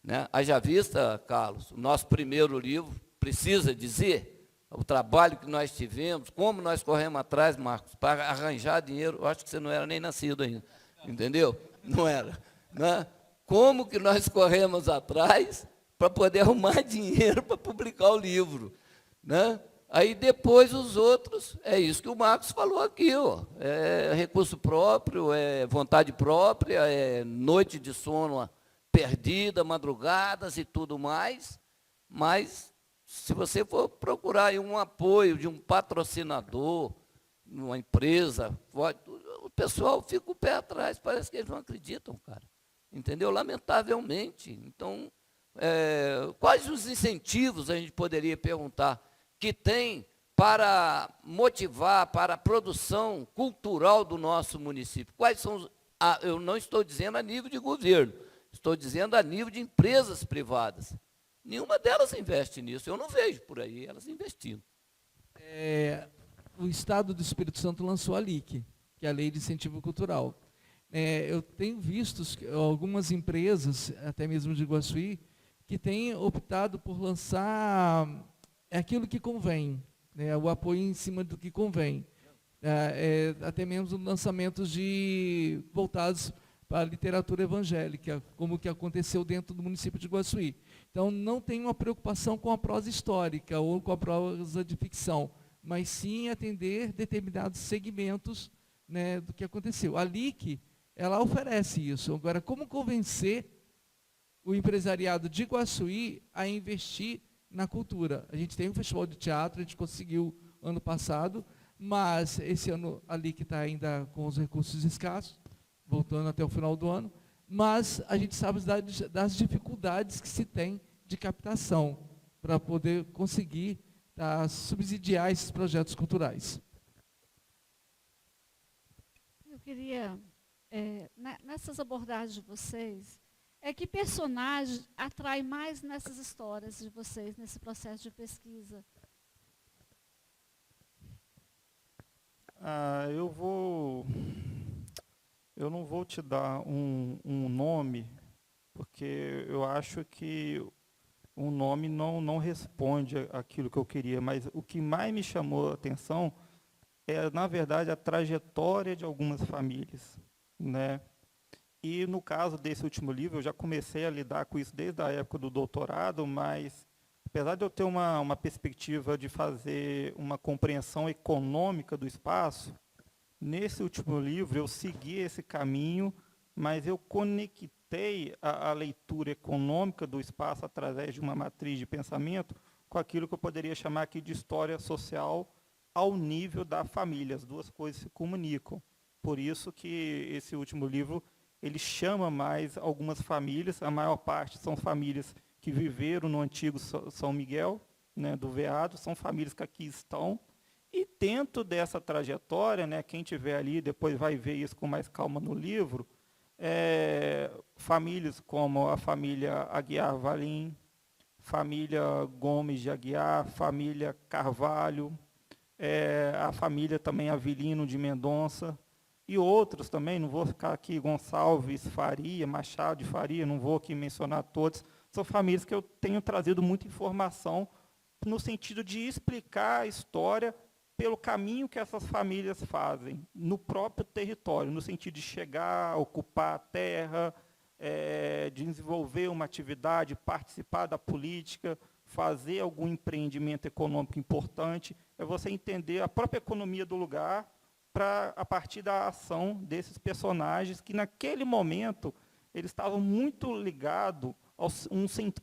[SPEAKER 3] né, haja vista, Carlos, o nosso primeiro livro, precisa dizer, o trabalho que nós tivemos, como nós corremos atrás, Marcos, para arranjar dinheiro, eu acho que você não era nem nascido ainda, entendeu? Não era. Né? Como que nós corremos atrás para poder arrumar dinheiro para publicar o livro, né? Aí depois os outros, é isso que o Marcos falou aqui, ó, é recurso próprio, é vontade própria, é noite de sono perdida, madrugadas e tudo mais, mas se você for procurar aí um apoio de um patrocinador, uma empresa, o pessoal fica o pé atrás, parece que eles não acreditam, cara, entendeu? Lamentavelmente. Então, quais os incentivos, a gente poderia perguntar, que tem para motivar, para a produção cultural do nosso município? Quais são eu não estou dizendo a nível de governo, estou dizendo a nível de empresas privadas. Nenhuma delas investe nisso, eu não vejo por aí elas investindo.
[SPEAKER 1] O Estado do Espírito Santo lançou a LIC, que é a Lei de Incentivo Cultural. Eu tenho visto algumas empresas, até mesmo de Iguaçuí, que têm optado por lançar aquilo que convém, né, o apoio em cima do que convém. Até mesmo lançamentos voltados para a literatura evangélica, como que aconteceu dentro do município de Iguaçuí. Então, não tem uma preocupação com a prosa histórica ou com a prosa de ficção, mas sim atender determinados segmentos, né, do que aconteceu. A LIC, ela oferece isso. Agora, como convencer o empresariado de Iguaçuí a investir na cultura? A gente tem um festival de teatro, a gente conseguiu ano passado, mas esse ano a LIC está ainda com os recursos escassos, voltando até o final do ano, mas a gente sabe das dificuldades que se tem de captação para poder conseguir subsidiar esses projetos culturais.
[SPEAKER 5] Eu queria, nessas abordagens de vocês, que personagem atrai mais nessas histórias de vocês, nesse processo de pesquisa?
[SPEAKER 2] Eu não vou te dar um nome, porque eu acho que um nome não responde aquilo que eu queria, mas o que mais me chamou a atenção é, na verdade, a trajetória de algumas famílias, né? E, no caso desse último livro, eu já comecei a lidar com isso desde a época do doutorado, mas, apesar de eu ter uma perspectiva de fazer uma compreensão econômica do espaço, nesse último livro eu segui esse caminho, mas eu conectei a leitura econômica do espaço através de uma matriz de pensamento com aquilo que eu poderia chamar aqui de história social ao nível da família. As duas coisas se comunicam. Por isso que esse último livro ele chama mais algumas famílias, a maior parte são famílias que viveram no antigo São Miguel, né, do Veado, são famílias que aqui estão. E dentro dessa trajetória, né, quem tiver ali depois vai ver isso com mais calma no livro, famílias como a família Aguiar Valim, família Gomes de Aguiar, família Carvalho, a família também Avilino de Mendonça, e outros também, não vou ficar aqui, Gonçalves Faria, Machado de Faria, não vou aqui mencionar todos, são famílias que eu tenho trazido muita informação no sentido de explicar a história pelo caminho que essas famílias fazem no próprio território, no sentido de chegar, ocupar a terra, de desenvolver uma atividade, participar da política, fazer algum empreendimento econômico importante, é você entender a própria economia do lugar a partir da ação desses personagens que, naquele momento, eles estavam muito ligados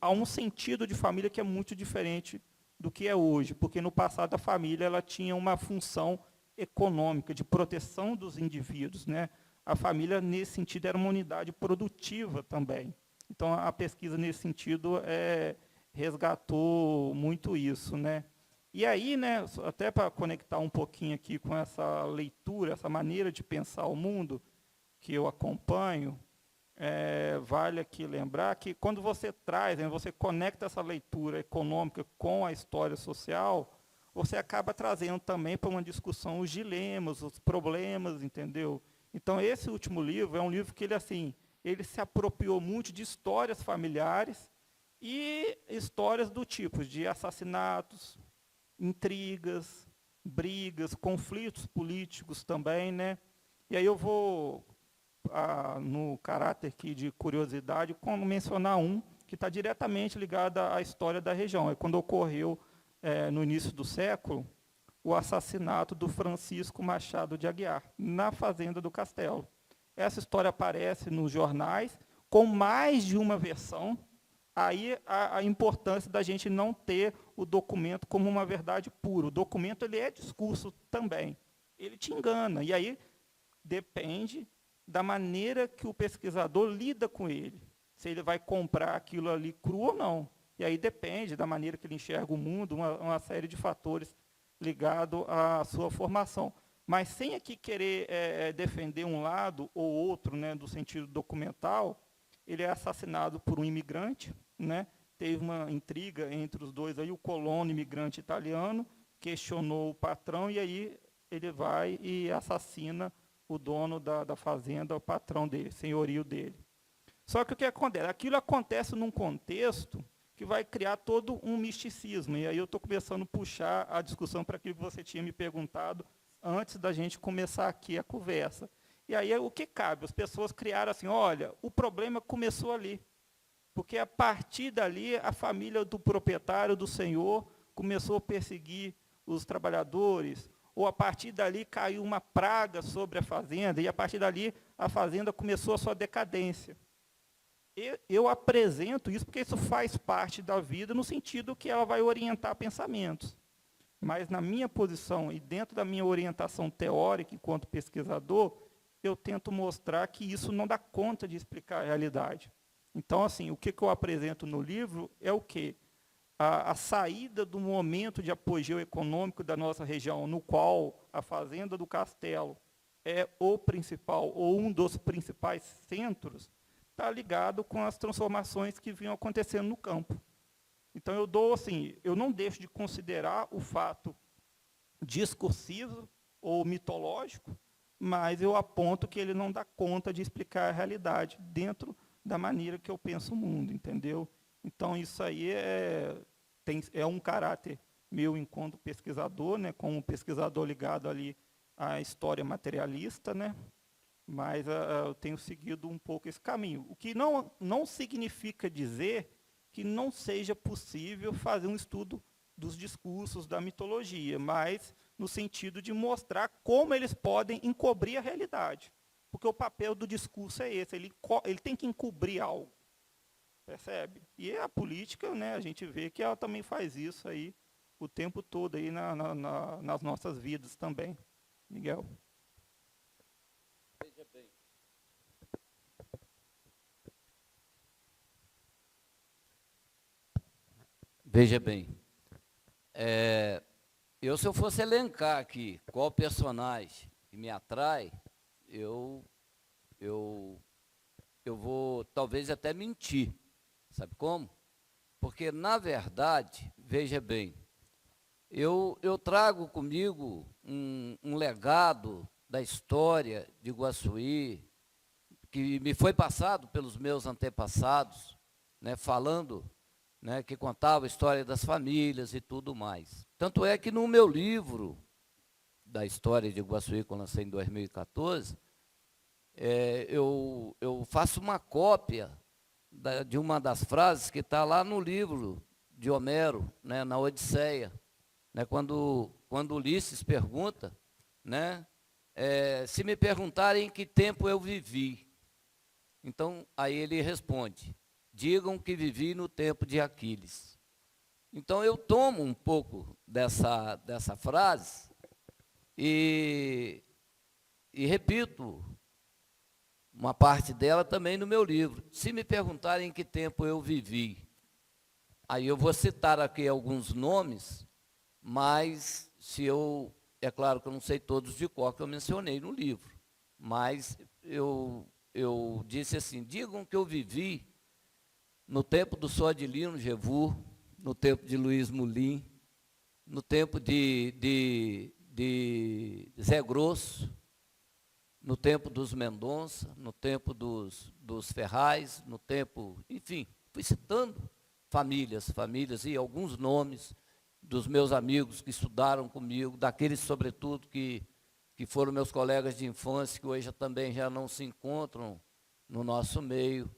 [SPEAKER 2] a um sentido de família que é muito diferente do que é hoje, porque no passado a família ela tinha uma função econômica, de proteção dos indivíduos, né? A família, nesse sentido, era uma unidade produtiva também. Então, a pesquisa, nesse sentido, resgatou muito isso, né? E aí, né, até para conectar um pouquinho aqui com essa leitura, essa maneira de pensar o mundo que eu acompanho, vale aqui lembrar que quando você traz, né, você conecta essa leitura econômica com a história social, você acaba trazendo também para uma discussão os dilemas, os problemas, entendeu? Então, esse último livro é um livro que ele se apropriou muito de histórias familiares e histórias do tipo de assassinatos, intrigas, brigas, conflitos políticos também, né? E aí eu vou, no caráter aqui de curiosidade, mencionar um que está diretamente ligado à história da região. É quando ocorreu, no início do século, o assassinato do Francisco Machado de Aguiar, na Fazenda do Castelo. Essa história aparece nos jornais, com mais de uma versão. Aí a importância da gente não ter o documento como uma verdade pura. O documento ele é discurso também. Ele te engana. E aí depende da maneira que o pesquisador lida com ele. Se ele vai comprar aquilo ali cru ou não. E aí depende da maneira que ele enxerga o mundo, uma série de fatores ligados à sua formação. Mas sem aqui querer defender um lado ou outro, né, do sentido documental, ele é assassinado por um imigrante, né? Teve uma intriga entre os dois, aí o colono imigrante italiano questionou o patrão, e aí ele vai e assassina o dono da fazenda, o patrão dele, senhorio dele. Só que o que acontece? Aquilo acontece num contexto que vai criar todo um misticismo, e aí eu estou começando a puxar a discussão para aquilo que você tinha me perguntado antes da gente começar aqui a conversa. E aí o que cabe? As pessoas criaram assim, olha, o problema começou ali. Porque a partir dali a família do proprietário, do senhor, começou a perseguir os trabalhadores, ou a partir dali caiu uma praga sobre a fazenda, e a partir dali a fazenda começou a sua decadência. Eu apresento isso porque isso faz parte da vida, no sentido que ela vai orientar pensamentos. Mas na minha posição e dentro da minha orientação teórica enquanto pesquisador, eu tento mostrar que isso não dá conta de explicar a realidade. Então, assim, o que eu apresento no livro é o quê? A saída do momento de apogeu econômico da nossa região, no qual a Fazenda do Castelo é o principal, ou um dos principais centros, está ligado com as transformações que vinham acontecendo no campo. Então, eu não deixo de considerar o fato discursivo ou mitológico, mas eu aponto que ele não dá conta de explicar a realidade dentro da maneira que eu penso o mundo, entendeu? Então, isso aí é um caráter meu enquanto pesquisador, né, como pesquisador ligado ali à história materialista, né, mas eu tenho seguido um pouco esse caminho. O que não significa dizer que não seja possível fazer um estudo dos discursos da mitologia, mas no sentido de mostrar como eles podem encobrir a realidade. Porque o papel do discurso é esse, ele tem que encobrir algo. Percebe? E a política, né, a gente vê que ela também faz isso aí o tempo todo aí nas nossas vidas também. Miguel.
[SPEAKER 3] Veja bem. Veja bem. Se eu fosse elencar aqui qual personagem que me atrai, eu vou talvez até mentir. Sabe como? Porque, na verdade, veja bem, eu trago comigo um legado da história de Iguaçuí, que me foi passado pelos meus antepassados, né, falando, né, que contava a história das famílias e tudo mais. Tanto é que no meu livro da história de Iguaçuí, que eu lancei em 2014, eu faço uma cópia de uma das frases que está lá no livro de Homero, né, na Odisseia, né, quando Ulisses pergunta, né, se me perguntarem em que tempo eu vivi, então aí ele responde: digam que vivi no tempo de Aquiles. Então eu tomo um pouco dessa frase e repito uma parte dela também no meu livro. Se me perguntarem em que tempo eu vivi, aí eu vou citar aqui alguns nomes, mas é claro que eu não sei todos de cor que eu mencionei no livro, mas eu disse assim: digam que eu vivi no tempo do Sodilino Gevur, no tempo de Luiz Mulim, no tempo de Zé Grosso, no tempo dos Mendonça, no tempo dos Ferraz, no tempo, enfim, fui citando famílias e alguns nomes dos meus amigos que estudaram comigo, daqueles, sobretudo, que foram meus colegas de infância, que hoje também já não se encontram no nosso meio,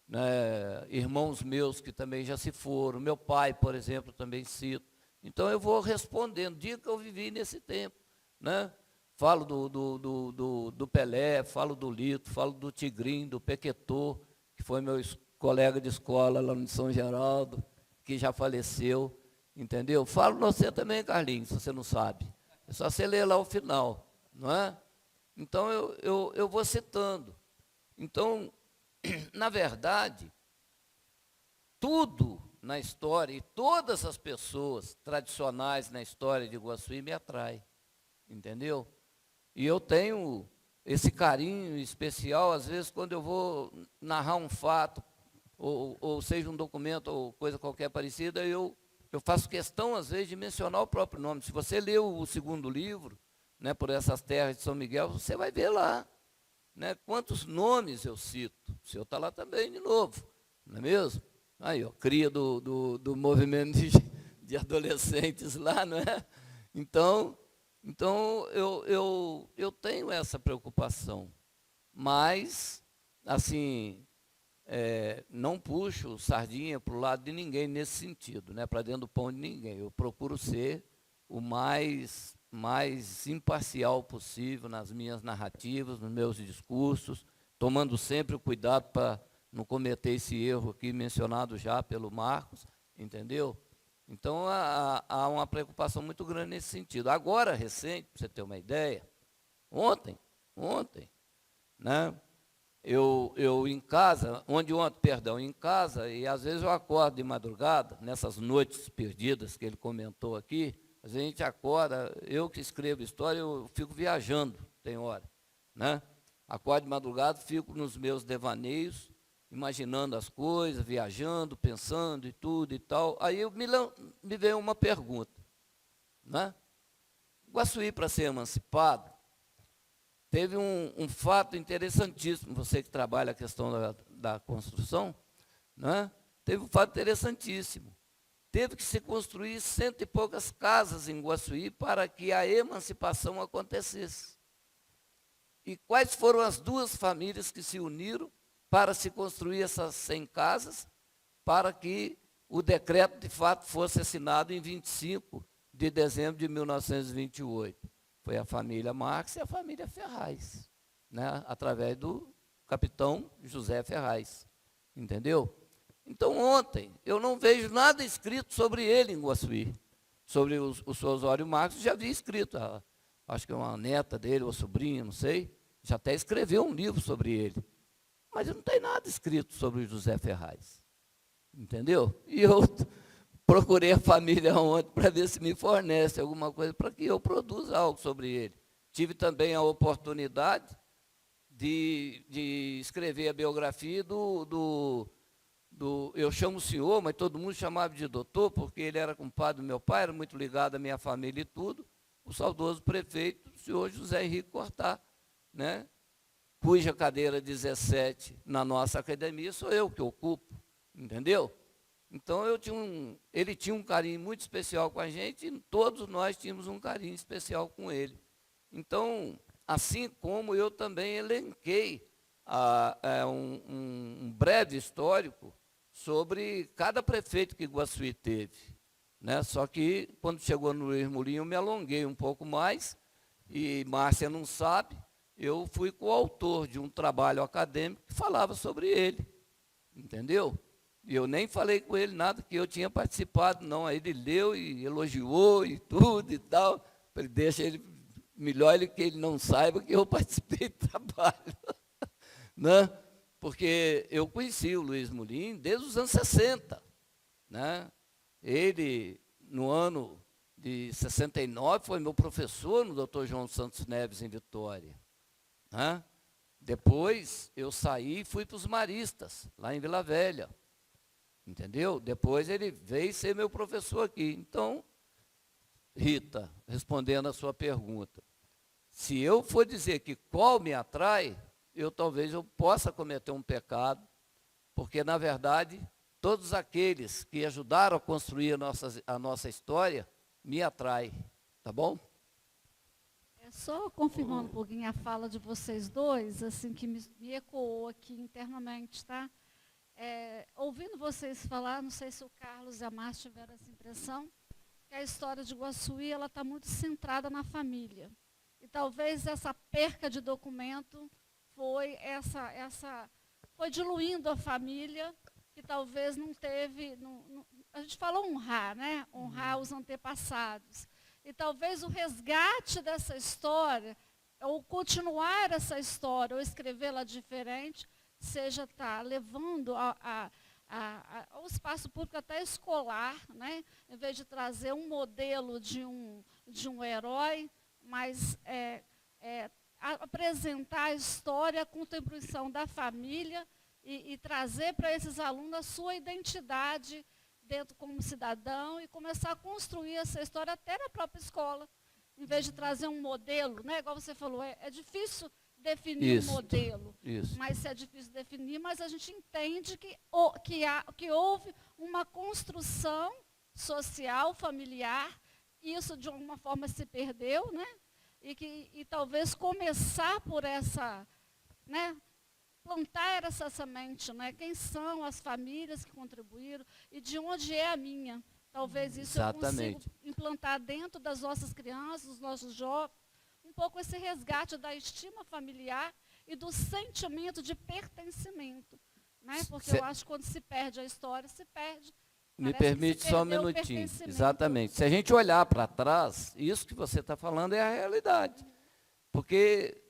[SPEAKER 3] né? Irmãos meus que também já se foram, meu pai, por exemplo, também cito. Então, eu vou respondendo, diga que eu vivi nesse tempo, né? Falo do Pelé, falo do Lito, falo do Tigrinho, do Pequetô, que foi meu colega de escola lá no São Geraldo, que já faleceu, entendeu? Falo você também, Carlinhos, se você não sabe. É só você ler lá o final, não é? Então, eu vou citando. Então, na verdade, tudo na história e todas as pessoas tradicionais na história de Iguaçuí me atraem, entendeu? E eu tenho esse carinho especial, às vezes, quando eu vou narrar um fato, ou seja, um documento, ou coisa qualquer parecida, eu faço questão, às vezes, de mencionar o próprio nome. Se você leu o segundo livro, né, Por Essas Terras de São Miguel, você vai ver lá, né, quantos nomes eu cito. O senhor está lá também, de novo, não é mesmo? Aí, ó, cria do movimento de adolescentes lá, não é? Então eu tenho essa preocupação, mas, assim, não puxo sardinha para o lado de ninguém nesse sentido, né, para dentro do pão de ninguém. Eu procuro ser o mais imparcial possível nas minhas narrativas, nos meus discursos, tomando sempre o cuidado para não cometer esse erro aqui mencionado já pelo Marcos, entendeu? Então, há uma preocupação muito grande nesse sentido. Agora, recente, para você ter uma ideia, ontem, né, eu em casa, em casa, e às vezes eu acordo de madrugada, nessas noites perdidas que ele comentou aqui, a gente acorda, eu que escrevo história, eu fico viajando, tem hora, né? Acordo de madrugada, fico nos meus devaneios, imaginando as coisas, viajando, pensando e tudo e tal. Aí me veio uma pergunta, né? Guaçuí, para ser emancipado, teve um fato interessantíssimo, você que trabalha a questão da construção, né? Teve um fato interessantíssimo. Teve que se construir 100 e poucas casas em Guaçuí para que a emancipação acontecesse. E quais foram as duas famílias que se uniram para se construir essas 100 casas, para que o decreto, de fato, fosse assinado em 25 de dezembro de 1928? Foi a família Marx e a família Ferraz, né? Através do capitão José Ferraz, entendeu? Então, ontem, eu não vejo nada escrito sobre ele em Guaçuí. Sobre o seu Osório Marx, já havia escrito, acho que é uma neta dele, ou sobrinha, não sei, já até escreveu um livro sobre ele. Mas não tem nada escrito sobre o José Ferraz, entendeu? E eu procurei a família ontem para ver se me fornece alguma coisa para que eu produza algo sobre ele. Tive também a oportunidade de escrever a biografia eu chamo o senhor, mas todo mundo chamava de doutor, porque ele era compadre do meu pai, era muito ligado à minha família e tudo, o saudoso prefeito, o senhor José Henrique Cortá, né? Cuja cadeira 17 na nossa academia sou eu que ocupo, entendeu? Então ele tinha um carinho muito especial com a gente e todos nós tínhamos um carinho especial com ele. Então, assim como eu também elenquei um breve histórico sobre cada prefeito que Guaçuí teve, né? Só que quando chegou no Luiz Murim eu me alonguei um pouco mais, e Márcia não sabe, eu fui coautor de um trabalho acadêmico que falava sobre ele, entendeu? E eu nem falei com ele nada que eu tinha participado, não. Aí ele leu e elogiou e tudo e tal. Falei, deixa ele, melhor que ele não saiba que eu participei do trabalho. Né? Porque eu conheci o Luiz Murim desde os anos 60. Né? Ele, no ano de 69, foi meu professor no Dr. João Santos Neves, em Vitória. Né? Depois eu saí e fui para os Maristas, lá em Vila Velha. Entendeu? Depois ele veio ser meu professor aqui. Então, Rita, respondendo a sua pergunta, se eu for dizer que qual me atrai, talvez eu possa cometer um pecado, porque, na verdade, todos aqueles que ajudaram a construir a nossa história me atraem, tá bom?
[SPEAKER 5] Só confirmando um pouquinho a fala de vocês dois, assim, que me ecoou aqui internamente, tá? Ouvindo vocês falar, não sei se o Carlos e a Márcia tiveram essa impressão, que a história de Guaçuí está muito centrada na família. E talvez essa perca de documento foi diluindo a família, que talvez não teve, a gente falou honrar, né? Honrar os antepassados. E talvez o resgate dessa história, ou continuar essa história, ou escrevê-la diferente, seja levando ao espaço público até escolar, né? Em vez de trazer um modelo de um herói, mas apresentar a história, a contribuição da família e trazer para esses alunos a sua identidade dentro como cidadão e começar a construir essa história até na própria escola, em vez de trazer um modelo, né? Igual você falou, é difícil definir um modelo, mas é difícil definir, mas a gente entende que houve uma construção social, familiar, e isso de alguma forma se perdeu, né? E talvez começar por essa, né? Plantar essa semente, né? Quem são as famílias que contribuíram e de onde é a minha. Talvez isso
[SPEAKER 3] Exatamente.
[SPEAKER 5] eu consiga implantar dentro das nossas crianças, dos nossos jovens, um pouco esse resgate da estima familiar e do sentimento de pertencimento. Né? Porque eu acho que quando se perde a história, se perde.
[SPEAKER 3] Me permite só um minutinho. Exatamente. Se a gente olhar para trás, isso que você está falando é a realidade. Porque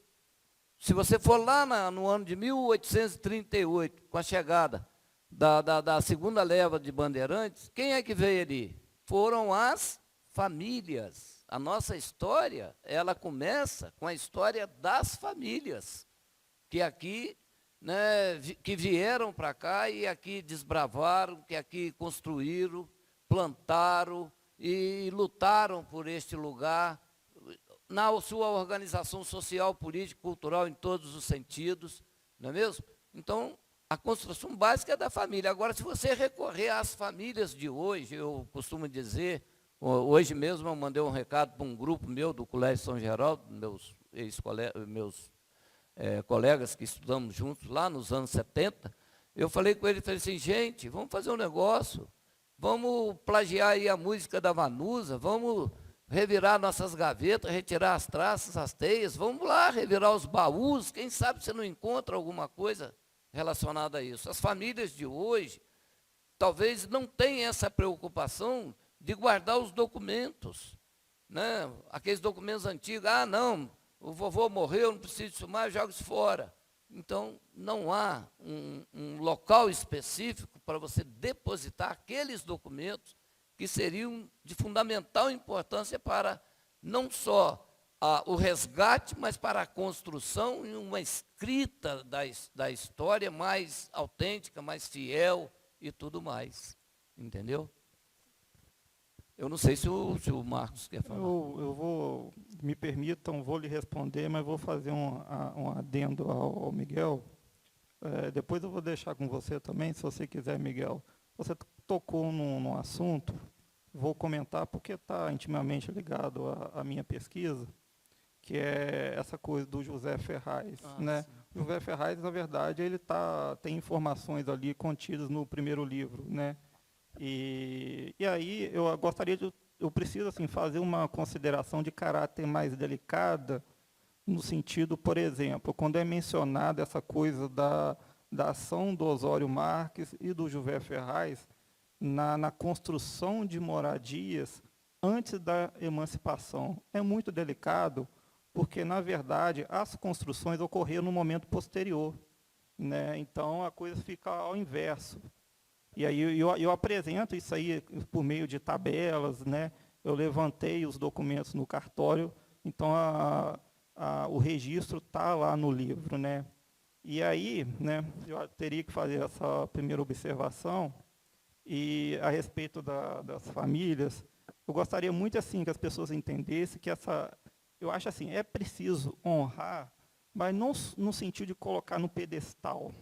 [SPEAKER 3] se você for lá no ano de 1838, com a chegada da segunda leva de bandeirantes, quem é que veio ali? Foram as famílias. A nossa história, ela começa com a história das famílias, que aqui, né, que vieram para cá e aqui desbravaram, que aqui construíram, plantaram e lutaram por este lugar, na sua organização social, política, cultural, em todos os sentidos, não é mesmo? Então, a construção básica é da família. Agora, se você recorrer às famílias de hoje, eu costumo dizer, hoje mesmo eu mandei um recado para um grupo meu do Colégio São Geraldo, meus colegas que estudamos juntos lá nos anos 70, eu falei com ele, falei assim, gente, vamos fazer um negócio, vamos plagiar aí a música da Vanusa, vamos revirar nossas gavetas, retirar as traças, as teias, vamos lá revirar os baús, quem sabe você não encontra alguma coisa relacionada a isso. As famílias de hoje talvez não tenham essa preocupação de guardar os documentos, né? Aqueles documentos antigos, não, o vovô morreu, não preciso disso mais, joga isso fora. Então, não há um local específico para você depositar aqueles documentos que seriam de fundamental importância para não só o resgate, mas para a construção e uma escrita da história mais autêntica, mais fiel e tudo mais. Entendeu? Eu não sei se o Marcos quer falar.
[SPEAKER 2] Eu vou, me permitam, vou lhe responder, mas vou fazer um adendo ao Miguel. Depois eu vou deixar com você também, se você quiser, Miguel. Você tocou num assunto, vou comentar porque está intimamente ligado à minha pesquisa, que é essa coisa do José Ferraz. Né? José Ferraz, na verdade, ele tem informações ali contidas no primeiro livro, né? E aí eu preciso assim, fazer uma consideração de caráter mais delicada, no sentido, por exemplo, quando é mencionada essa coisa da ação do Osório Marques e do José Ferraz na construção de moradias antes da emancipação. É muito delicado, porque, na verdade, as construções ocorreram no momento posterior, né? Então, a coisa fica ao inverso. E aí eu apresento isso aí por meio de tabelas, né? Eu levantei os documentos no cartório, então o registro está lá no livro, né? E aí, né, eu teria que fazer essa primeira observação, e a respeito das famílias, eu gostaria muito assim que as pessoas entendessem que eu acho assim, é preciso honrar, mas não no sentido de colocar no pedestal.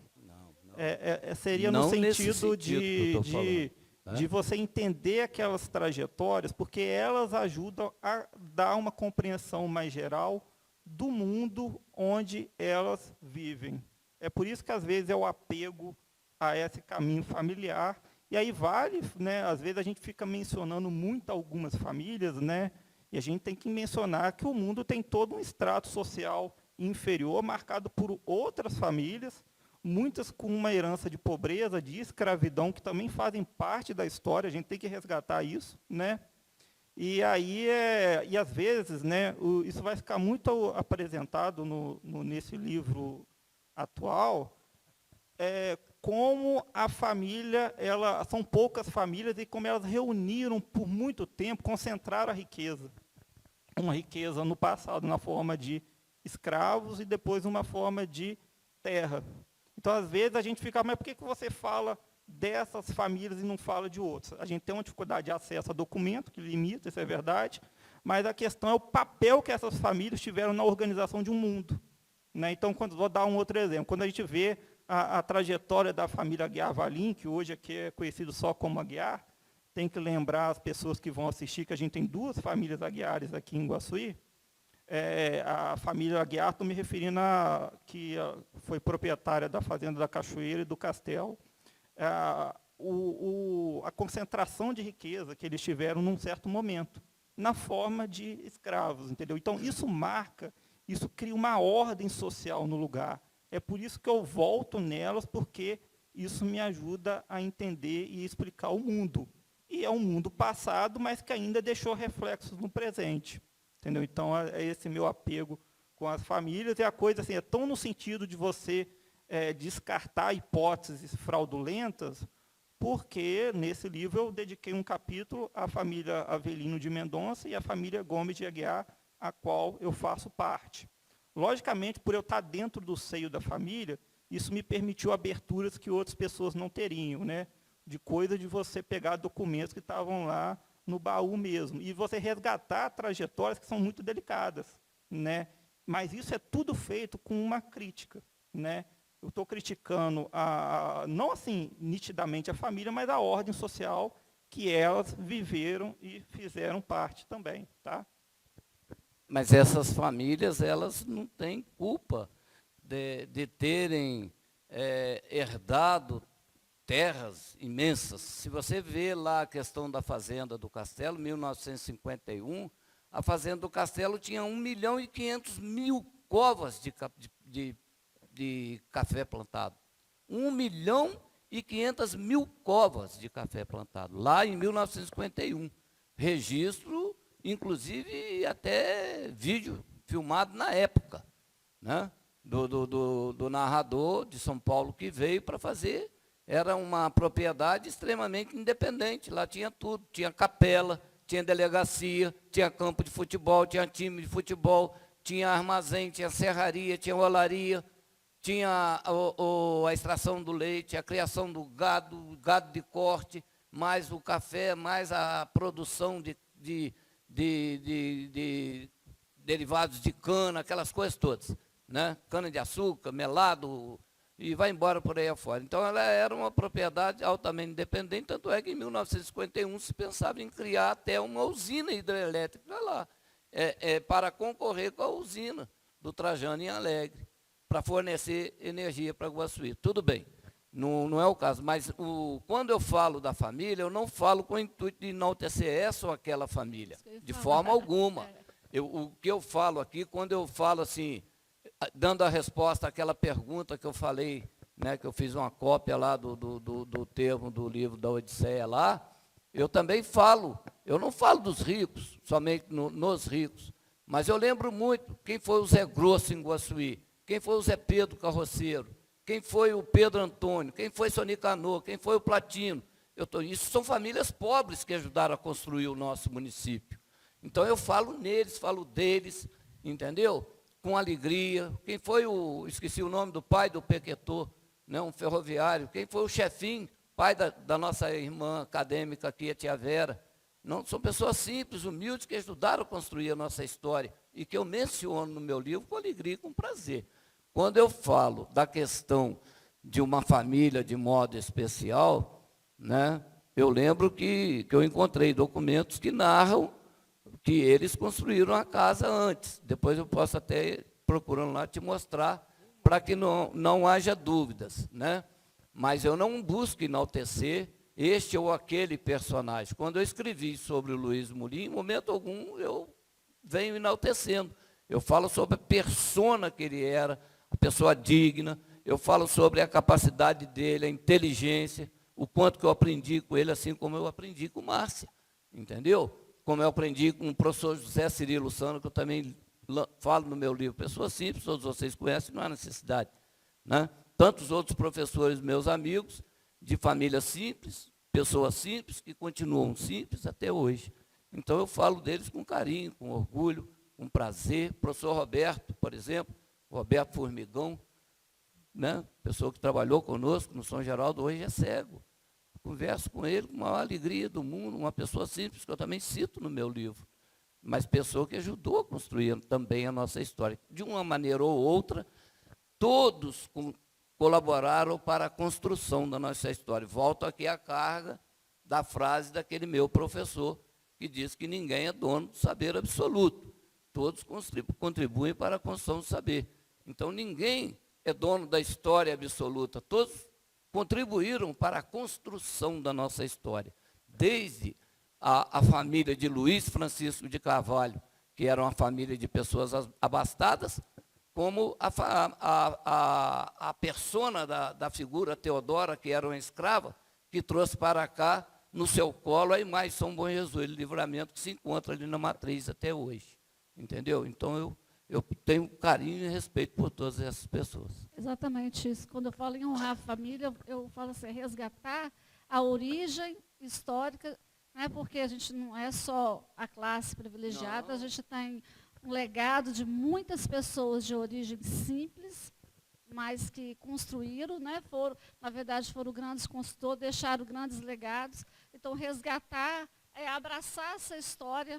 [SPEAKER 2] Seria no sentido de você entender aquelas trajetórias, porque elas ajudam a dar uma compreensão mais geral do mundo onde elas vivem. É por isso que, às vezes, é o apego a esse caminho familiar. E aí vale, né, às vezes a gente fica mencionando muito algumas famílias, né, e a gente tem que mencionar que o mundo tem todo um estrato social inferior, marcado por outras famílias, muitas com uma herança de pobreza, de escravidão, que também fazem parte da história, a gente tem que resgatar isso, né? E aí, e às vezes, né, isso vai ficar muito apresentado nesse livro atual, como a família, são poucas famílias, e como elas reuniram por muito tempo, concentraram a riqueza. Uma riqueza no passado, na forma de escravos, e depois uma forma de terra. Então, às vezes, a gente fica, mas por que você fala dessas famílias e não fala de outras? A gente tem uma dificuldade de acesso a documento, que limita, isso é verdade, mas a questão é o papel que essas famílias tiveram na organização de um mundo. Né? Então, vou dar um outro exemplo. Quando a gente vê a trajetória da família Aguiar Valim, que hoje aqui é conhecido só como Aguiar, tem que lembrar as pessoas que vão assistir que a gente tem duas famílias Aguiares aqui em Iguaçuí. A família Aguiar, estou me referindo que foi proprietária da Fazenda da Cachoeira e do Castelo. A concentração de riqueza que eles tiveram num certo momento, na forma de escravos, entendeu? Então, isso marca, isso cria uma ordem social no lugar. É por isso que eu volto nelas, porque isso me ajuda a entender e explicar o mundo. E é um mundo passado, mas que ainda deixou reflexos no presente. Entendeu? Então, é esse meu apego com as famílias. E a coisa assim, é tão no sentido de você descartar hipóteses fraudulentas, porque, nesse livro, eu dediquei um capítulo à família Avelino de Mendonça e à família Gomes de Aguiar, a qual eu faço parte. Logicamente, por eu estar dentro do seio da família, isso me permitiu aberturas que outras pessoas não teriam, né? De coisa de você pegar documentos que estavam lá no baú mesmo, e você resgatar trajetórias que são muito delicadas, né? Mas isso é tudo feito com uma crítica, né? Eu estou criticando, não assim, nitidamente a família, mas a ordem social que elas viveram e fizeram parte também, tá?
[SPEAKER 3] Mas essas famílias, elas não têm culpa de terem herdado terras imensas. Se você vê lá a questão da Fazenda do Castelo, 1951, a Fazenda do Castelo tinha 1.500.000 covas de café plantado. 1.500.000 covas de café plantado, lá em 1951. Registro, inclusive, até vídeo filmado na época, né? Do narrador de São Paulo que veio para fazer. Era uma propriedade extremamente independente, lá tinha tudo, tinha capela, tinha delegacia, tinha campo de futebol, tinha time de futebol, tinha armazém, tinha serraria, tinha olaria, tinha a extração do leite, a criação do gado de corte, mais o café, mais a produção de derivados de cana, aquelas coisas todas, né? Cana de açúcar, melado, e vai embora por aí afora. Então, ela era uma propriedade altamente independente, tanto é que em 1951 se pensava em criar até uma usina hidrelétrica lá, para concorrer com a usina do Trajano em Alegre, para fornecer energia para Guaçuí. Tudo bem, não é o caso, mas quando eu falo da família, eu não falo com o intuito de enaltecer essa ou aquela família, de forma alguma. O que eu falo aqui, quando eu falo assim, dando a resposta àquela pergunta que eu falei, né, que eu fiz uma cópia lá do termo do livro da Odisseia lá, eu também falo, eu não falo dos ricos, somente nos ricos, mas eu lembro muito quem foi o Zé Grosso em Guaçuí, quem foi o Zé Pedro Carroceiro, quem foi o Pedro Antônio, quem foi Soni Canô, quem foi o Platino. Isso são famílias pobres que ajudaram a construir o nosso município. Então eu falo neles, falo deles, entendeu? Com alegria. Quem foi esqueci o nome do pai do Pequetô, né, um ferroviário, quem foi o Chefinho, pai da nossa irmã acadêmica aqui, a tia Vera. Não, são pessoas simples, humildes, que ajudaram a construir a nossa história e que eu menciono no meu livro com alegria e com prazer. Quando eu falo da questão de uma família de modo especial, né, eu lembro que eu encontrei documentos que narram que eles construíram a casa antes. Depois eu posso até, procurando lá, te mostrar, para que não haja dúvidas, né? Mas eu não busco enaltecer este ou aquele personagem. Quando eu escrevi sobre o Luiz Murim, em momento algum eu venho enaltecendo. Eu falo sobre a persona que ele era, a pessoa digna, eu falo sobre a capacidade dele, a inteligência, o quanto que eu aprendi com ele, assim como eu aprendi com Márcia, entendeu? Como eu aprendi com o professor José Cirilo Sano, que eu também falo no meu livro, pessoas simples, todos vocês conhecem, não há necessidade, né? Tantos outros professores, meus amigos, de família simples, pessoas simples, que continuam simples até hoje. Então, eu falo deles com carinho, com orgulho, com prazer. O professor Roberto, por exemplo, Roberto Formigão, né? Pessoa que trabalhou conosco no São Geraldo, hoje é cego. Converso com ele com a maior alegria do mundo, uma pessoa simples, que eu também cito no meu livro, mas pessoa que ajudou a construir também a nossa história. De uma maneira ou outra, todos colaboraram para a construção da nossa história. Volto aqui à carga da frase daquele meu professor, que diz que ninguém é dono do saber absoluto. Todos contribuem para a construção do saber. Então, ninguém é dono da história absoluta. Todos contribuíram para a construção da nossa história. Desde a família de Luiz Francisco de Carvalho, que era uma família de pessoas abastadas, como a persona da figura Teodora, que era uma escrava, que trouxe para cá, no seu colo, a imagem de São Bom Jesus, de Livramento, que se encontra ali na matriz até hoje. Entendeu? Então, eu tenho carinho e respeito por todas essas pessoas.
[SPEAKER 5] Exatamente isso. Quando eu falo em honrar a família, eu falo assim, resgatar a origem histórica, né, porque a gente não é só a classe privilegiada, não. A gente tem um legado de muitas pessoas de origem simples, mas que construíram, né, na verdade foram grandes construtores, deixaram grandes legados. Então, resgatar é abraçar essa história,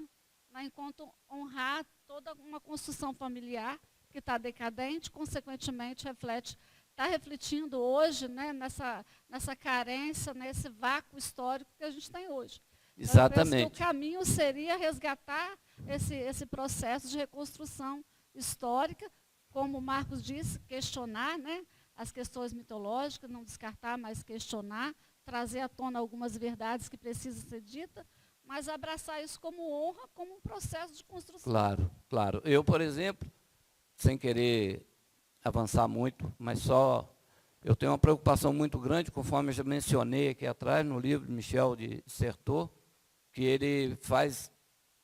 [SPEAKER 5] né, enquanto honrar toda uma construção familiar que está decadente, consequentemente está refletindo hoje, né, nessa carência, nesse vácuo histórico que a gente tem hoje. Então, eu penso que o caminho seria resgatar esse processo de reconstrução histórica, como o Marcos disse, questionar, né, as questões mitológicas, não descartar, mas questionar, trazer à tona algumas verdades que precisam ser ditas, mas abraçar isso como honra, como um processo de construção.
[SPEAKER 3] Claro, claro. Eu, por exemplo, sem querer avançar muito, mas só eu tenho uma preocupação muito grande, conforme eu já mencionei aqui atrás, no livro de Michel de Certeau, que ele faz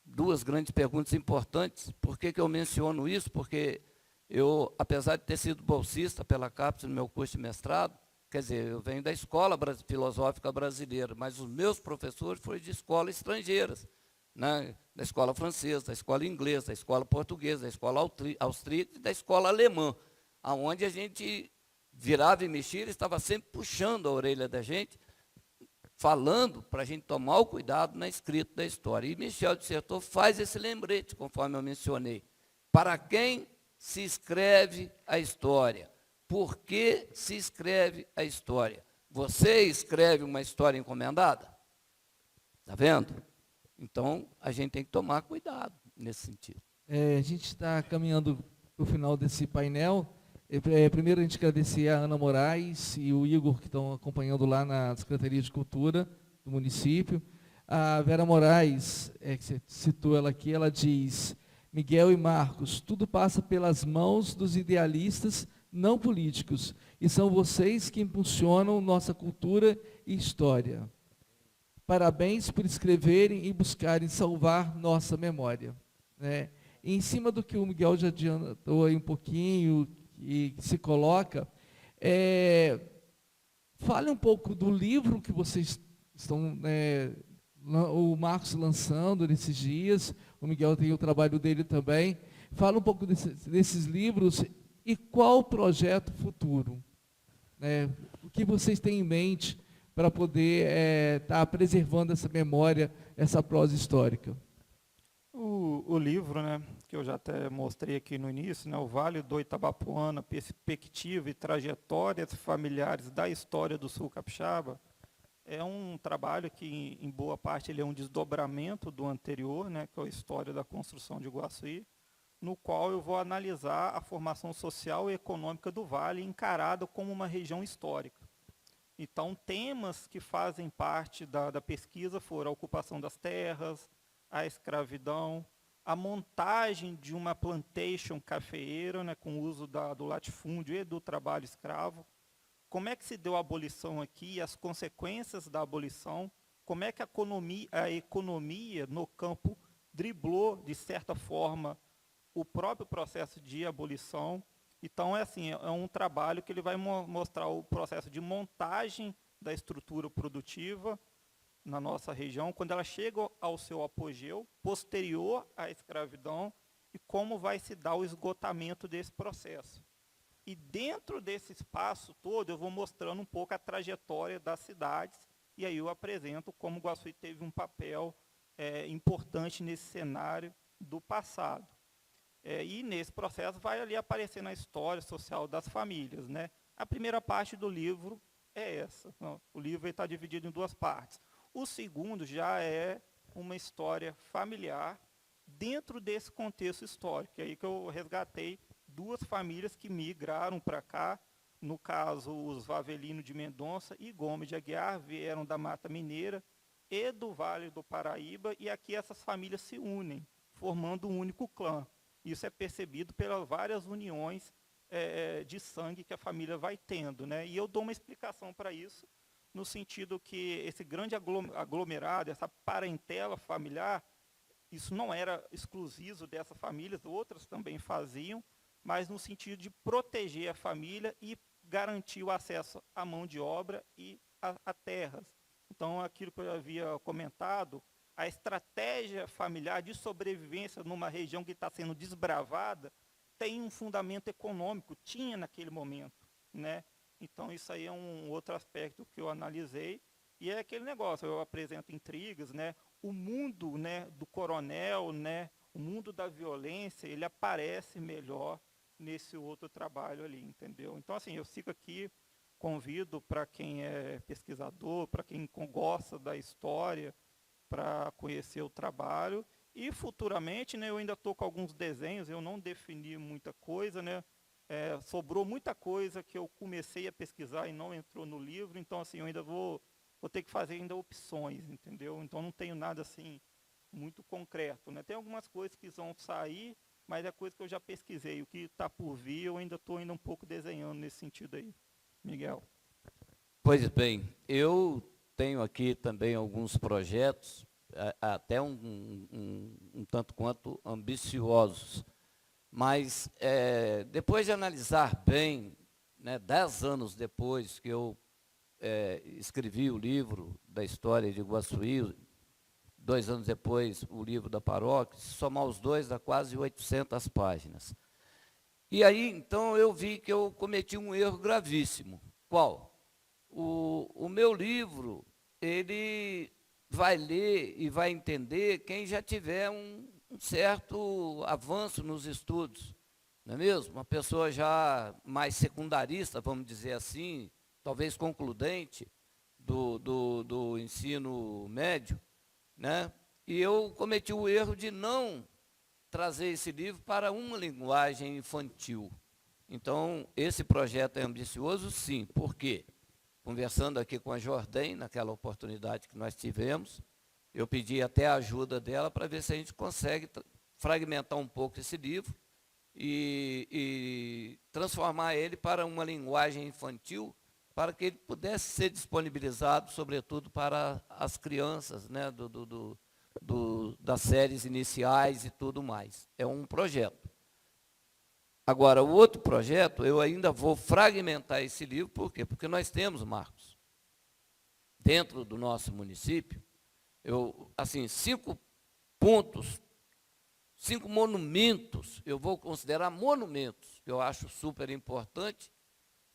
[SPEAKER 3] duas grandes perguntas importantes. Por que eu menciono isso? Porque eu, apesar de ter sido bolsista pela CAPES no meu curso de mestrado, quer dizer, eu venho da escola filosófica brasileira, mas os meus professores foram de escolas estrangeiras, né? Da escola francesa, da escola inglesa, da escola portuguesa, da escola austríaca e da escola alemã, aonde a gente virava e mexia, ele estava sempre puxando a orelha da gente, falando para a gente tomar o cuidado na escrita da história. E Michel de Certeau faz esse lembrete, conforme eu mencionei. Para quem se escreve a história? Por que se escreve a história? Você escreve uma história encomendada? Está vendo? Então, a gente tem que tomar cuidado nesse sentido.
[SPEAKER 1] A gente está caminhando para o final desse painel. Primeiro, a gente agradecer a Ana Moraes e o Igor, que estão acompanhando lá na Secretaria de Cultura do município. A Vera Moraes, que você citou ela aqui, ela diz: Miguel e Marcos, tudo passa pelas mãos dos idealistas não políticos, e são vocês que impulsionam nossa cultura e história. Parabéns por escreverem e buscarem salvar nossa memória. Né? E em cima do que o Miguel já adiantou aí um pouquinho, e se coloca, fale um pouco do livro que vocês estão, o Marcos lançando nesses dias, o Miguel tem o trabalho dele também. Fala um pouco desses livros e qual o projeto futuro. Né? O que vocês têm em mente para poder estar preservando essa memória, essa prosa histórica?
[SPEAKER 2] O livro, né, que eu já até mostrei aqui no início, né, O Vale do Itabapoana, Perspectiva e Trajetórias Familiares da História do Sul Capixaba, é um trabalho que, em boa parte, ele é um desdobramento do anterior, né, que é a história da construção de Iguaçuí, no qual eu vou analisar a formação social e econômica do Vale encarada como uma região histórica. Então, temas que fazem parte da pesquisa foram a ocupação das terras, a escravidão, a montagem de uma plantation cafeeira, né, com o uso do latifúndio e do trabalho escravo, como é que se deu a abolição aqui, as consequências da abolição, como é que a economia no campo driblou, de certa forma, o próprio processo de abolição. Então, é um trabalho que ele vai mostrar o processo de montagem da estrutura produtiva na nossa região, quando ela chega ao seu apogeu, posterior à escravidão, e como vai se dar o esgotamento desse processo. E dentro desse espaço todo, eu vou mostrando um pouco a trajetória das cidades, e aí eu apresento como Iguaçuí teve um papel importante nesse cenário do passado. E nesse processo vai ali aparecendo a história social das famílias. Né? A primeira parte do livro é essa. O livro está dividido em duas partes. O segundo já é uma história familiar dentro desse contexto histórico. É aí que eu resgatei duas famílias que migraram para cá. No caso, os Vavelino de Mendonça e Gomes de Aguiar vieram da Mata Mineira e do Vale do Paraíba, e aqui essas famílias se unem, formando um único clã. Isso é percebido pelas várias uniões de sangue que a família vai tendo. Né? E eu dou uma explicação para isso, no sentido que esse grande aglomerado, essa parentela familiar, isso não era exclusivo dessas famílias, outras também faziam, mas no sentido de proteger a família e garantir o acesso à mão de obra e a terras. Então, aquilo que eu havia comentado, a estratégia familiar de sobrevivência numa região que está sendo desbravada tem um fundamento econômico, tinha naquele momento. Né? Então, isso aí é um outro aspecto que eu analisei. E é aquele negócio, eu apresento intrigas, né? o mundo, né, do coronel, né, o mundo da violência, ele aparece melhor nesse outro trabalho ali, entendeu? Então, assim, eu sigo aqui, convido para quem é pesquisador, para quem gosta da história, para conhecer o trabalho. E futuramente, né, eu ainda estou com alguns desenhos, eu não defini muita coisa, né, sobrou muita coisa que eu comecei a pesquisar e não entrou no livro, então assim, eu ainda vou ter que fazer ainda opções, entendeu? Então não tenho nada assim muito concreto, né? Tem algumas coisas que vão sair, mas é coisa que eu já pesquisei. O que está por vir, eu ainda estou um pouco desenhando nesse sentido aí. Miguel.
[SPEAKER 3] Pois bem, eu tenho aqui também alguns projetos, até um tanto quanto ambiciosos, mas depois de analisar bem, né, 10 anos depois que eu escrevi o livro da história de Iguaçuí, 2 anos depois o livro da paróquia, se somar os dois dá quase 800 páginas. E aí, então, eu vi que eu cometi um erro gravíssimo. Qual? O meu livro, ele vai ler e vai entender quem já tiver um certo avanço nos estudos, não é mesmo? Uma pessoa já mais secundarista, vamos dizer assim, talvez concludente do ensino médio, né? E eu cometi o erro de não trazer esse livro para uma linguagem infantil. Então, esse projeto é ambicioso, sim. Por quê? Conversando aqui com a Jordém, naquela oportunidade que nós tivemos, eu pedi até a ajuda dela para ver se a gente consegue fragmentar um pouco esse livro e transformar ele para uma linguagem infantil, para que ele pudesse ser disponibilizado, sobretudo para as crianças, né, das séries iniciais e tudo mais. É um projeto. Agora, o outro projeto, eu ainda vou fragmentar esse livro, por quê? Porque nós temos, Marcos, dentro do nosso município, 5 pontos, 5 monumentos, eu vou considerar monumentos, que eu acho super importante,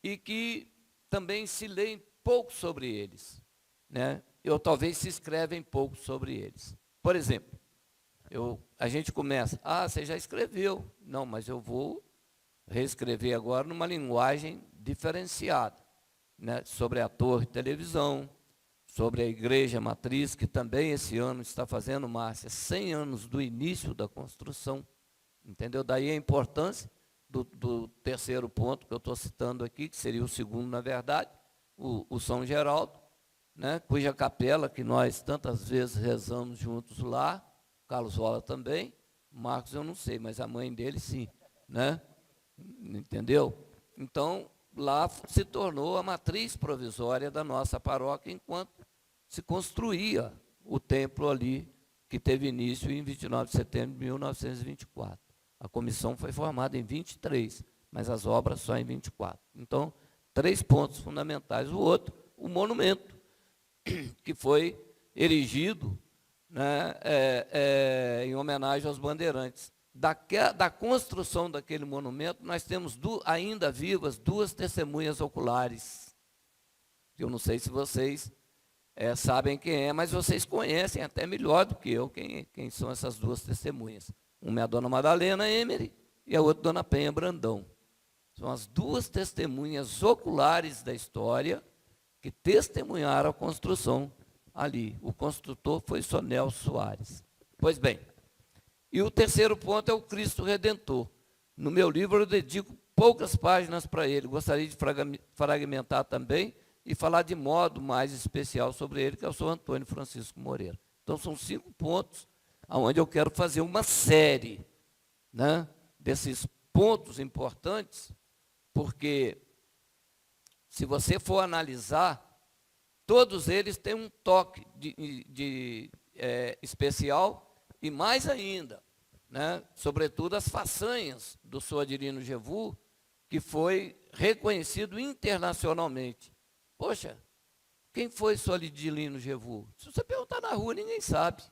[SPEAKER 3] e que também se leem pouco sobre eles, né? Talvez se escrevem pouco sobre eles. Por exemplo, a gente começa, você já escreveu. Não, mas eu vou reescrever agora numa linguagem diferenciada, né? Sobre a torre de televisão, sobre a igreja matriz, que também esse ano está fazendo, Márcia, 100 anos do início da construção, entendeu? Daí a importância do terceiro ponto que eu estou citando aqui, que seria o segundo, na verdade, o São Geraldo, né, cuja capela que nós tantas vezes rezamos juntos lá, Carlos Rola também, Marcos eu não sei, mas a mãe dele sim, né? Entendeu? Então, lá se tornou a matriz provisória da nossa paróquia, enquanto se construía o templo ali, que teve início em 29 de setembro de 1924. A comissão foi formada em 23, mas as obras só em 24. Então, 3 pontos fundamentais. O outro, o monumento, que foi erigido, né, em homenagem aos bandeirantes. Da construção daquele monumento, nós temos ainda vivas 2 testemunhas oculares. Eu não sei se vocês sabem quem é, mas vocês conhecem até melhor do que eu quem são essas 2 testemunhas. Uma é a dona Madalena Emery e a outra a dona Penha Brandão. São as 2 testemunhas oculares da história que testemunharam a construção ali. O construtor foi Sonel Soares. Pois bem, e o terceiro ponto é o Cristo Redentor. No meu livro eu dedico poucas páginas para ele. Gostaria de fragmentar também e falar de modo mais especial sobre ele, que é o Sr. Antônio Francisco Moreira. Então são 5 pontos onde eu quero fazer uma série, né, desses pontos importantes, porque se você for analisar, todos eles têm um toque especial e mais ainda, né, sobretudo as façanhas do Sr. Adirino Gevu, que foi reconhecido internacionalmente. Poxa, quem foi Sr. Adirino Gevu? Se você perguntar na rua, ninguém sabe.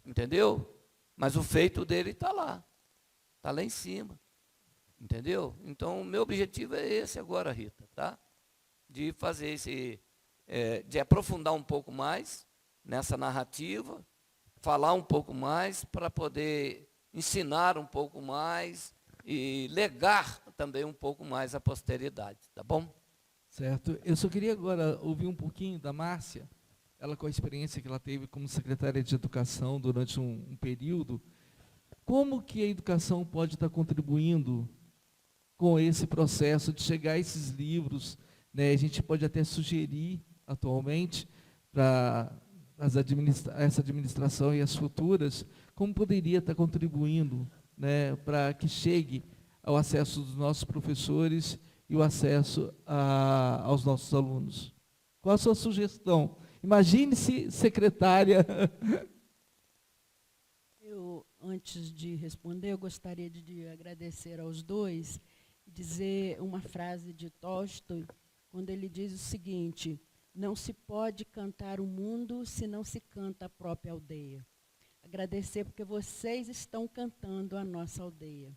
[SPEAKER 3] Entendeu? Mas o feito dele está lá em cima. Entendeu? Então, o meu objetivo é esse agora, Rita, tá? De fazer de aprofundar um pouco mais, nessa narrativa, falar um pouco mais para poder ensinar um pouco mais e legar também um pouco mais à posteridade, tá bom?
[SPEAKER 1] Certo. Eu só queria agora ouvir um pouquinho da Márcia, ela com a experiência que ela teve como secretária de Educação durante um período, como que a educação pode estar contribuindo com esse processo de chegar a esses livros, né? A gente pode até sugerir atualmente para essa administração e as futuras, como poderia estar contribuindo, né, para que chegue ao acesso dos nossos professores e o acesso aos nossos alunos. Qual a sua sugestão? Imagine-se secretária.
[SPEAKER 4] Antes de responder, eu gostaria de agradecer aos dois e dizer uma frase de Tolstói, quando ele diz o seguinte: não se pode cantar o mundo se não se canta a própria aldeia. Agradecer porque vocês estão cantando a nossa aldeia.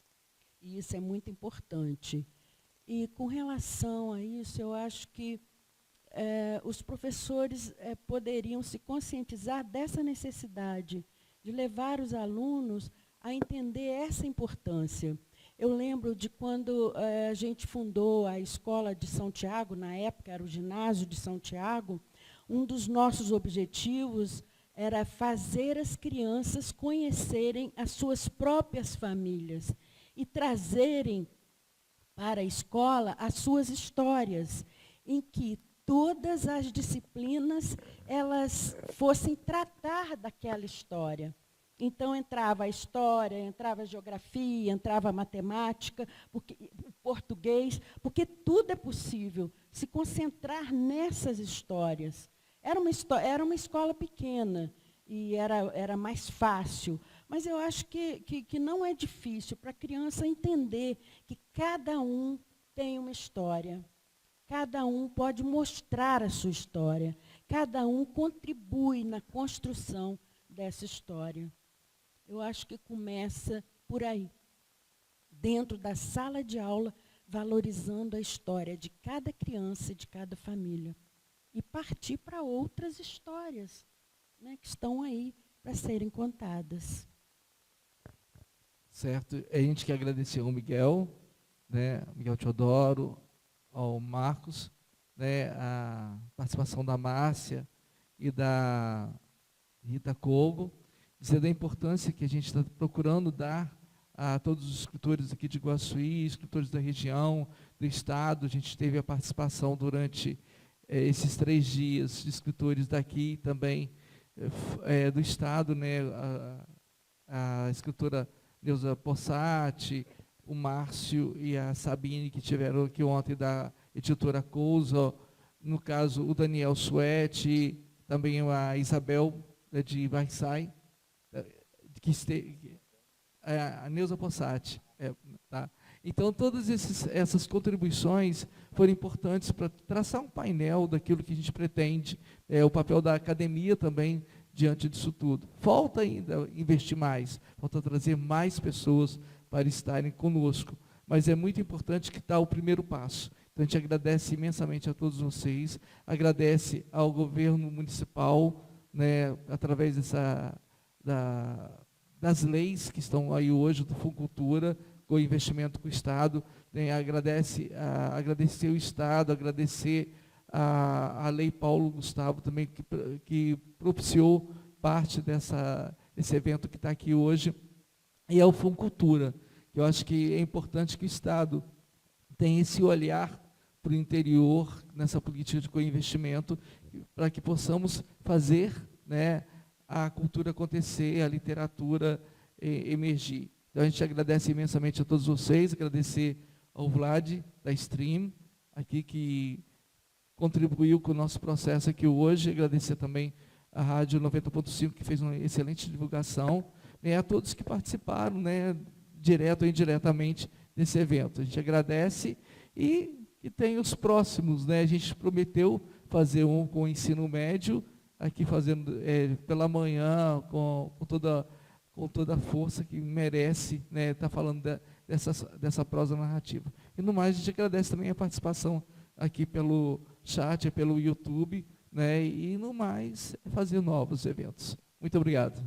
[SPEAKER 4] E isso é muito importante. E com relação a isso, eu acho que os professores poderiam se conscientizar dessa necessidade de levar os alunos a entender essa importância. Eu lembro de quando a gente fundou a Escola de São Tiago, na época era o Ginásio de São Tiago, um dos nossos objetivos era fazer as crianças conhecerem as suas próprias famílias e trazerem para a escola as suas histórias, em que todas as disciplinas elas fossem tratar daquela história. Então, entrava a história, entrava a geografia, entrava a matemática, o português, porque tudo é possível se concentrar nessas histórias. Era uma escola pequena e era mais fácil, mas eu acho que não é difícil para a criança entender que cada um tem uma história. Cada um pode mostrar a sua história. Cada um contribui na construção dessa história. Eu acho que começa por aí, dentro da sala de aula, valorizando a história de cada criança e de cada família. E partir para outras histórias, né, que estão aí para serem contadas.
[SPEAKER 1] Certo. A gente quer agradecer ao Miguel, né, Miguel Teodoro, ao Marcos, né, a participação da Márcia e da Rita Colbo, dizer da importância que a gente está procurando dar a todos os escritores aqui de Iguaçuí, escritores da região, do estado. A gente teve a participação durante esses 3 dias de escritores daqui também do estado, né, a escritora Neuza Possati, o Márcio e a Sabine, que tiveram aqui ontem da editora Couso, no caso o Daniel Suete, também a Isabel de Varsay, a Neuza Possati. Tá? Então, todas essas contribuições foram importantes para traçar um painel daquilo que a gente pretende, o papel da academia também diante disso tudo. Falta ainda investir mais, falta trazer mais pessoas para estarem conosco, mas é muito importante que está o primeiro passo. Então, a gente agradece imensamente a todos vocês, agradece ao governo municipal, né, através das leis que estão aí hoje do Funcultura, com o investimento com o Estado, né, agradecer o Estado, agradecer a Lei Paulo Gustavo também, que propiciou parte desse evento que está aqui hoje, e ao Funcultura, que eu acho que é importante que o Estado tenha esse olhar para o interior, nessa política de co-investimento, para que possamos fazer, né, a cultura acontecer, a literatura emergir. Então, a gente agradece imensamente a todos vocês, agradecer ao Vlad, da Stream, aqui que contribuiu com o nosso processo aqui hoje, agradecer também a Rádio 90.5, que fez uma excelente divulgação, a todos que participaram, né, direto ou indiretamente, desse evento. A gente agradece e tem os próximos, né? A gente prometeu fazer um com o ensino médio, aqui fazendo pela manhã, com toda a força que merece, né, estar falando dessa prosa narrativa. E no mais, a gente agradece também a participação aqui pelo chat, pelo YouTube, né? E no mais, fazer novos eventos. Muito obrigado.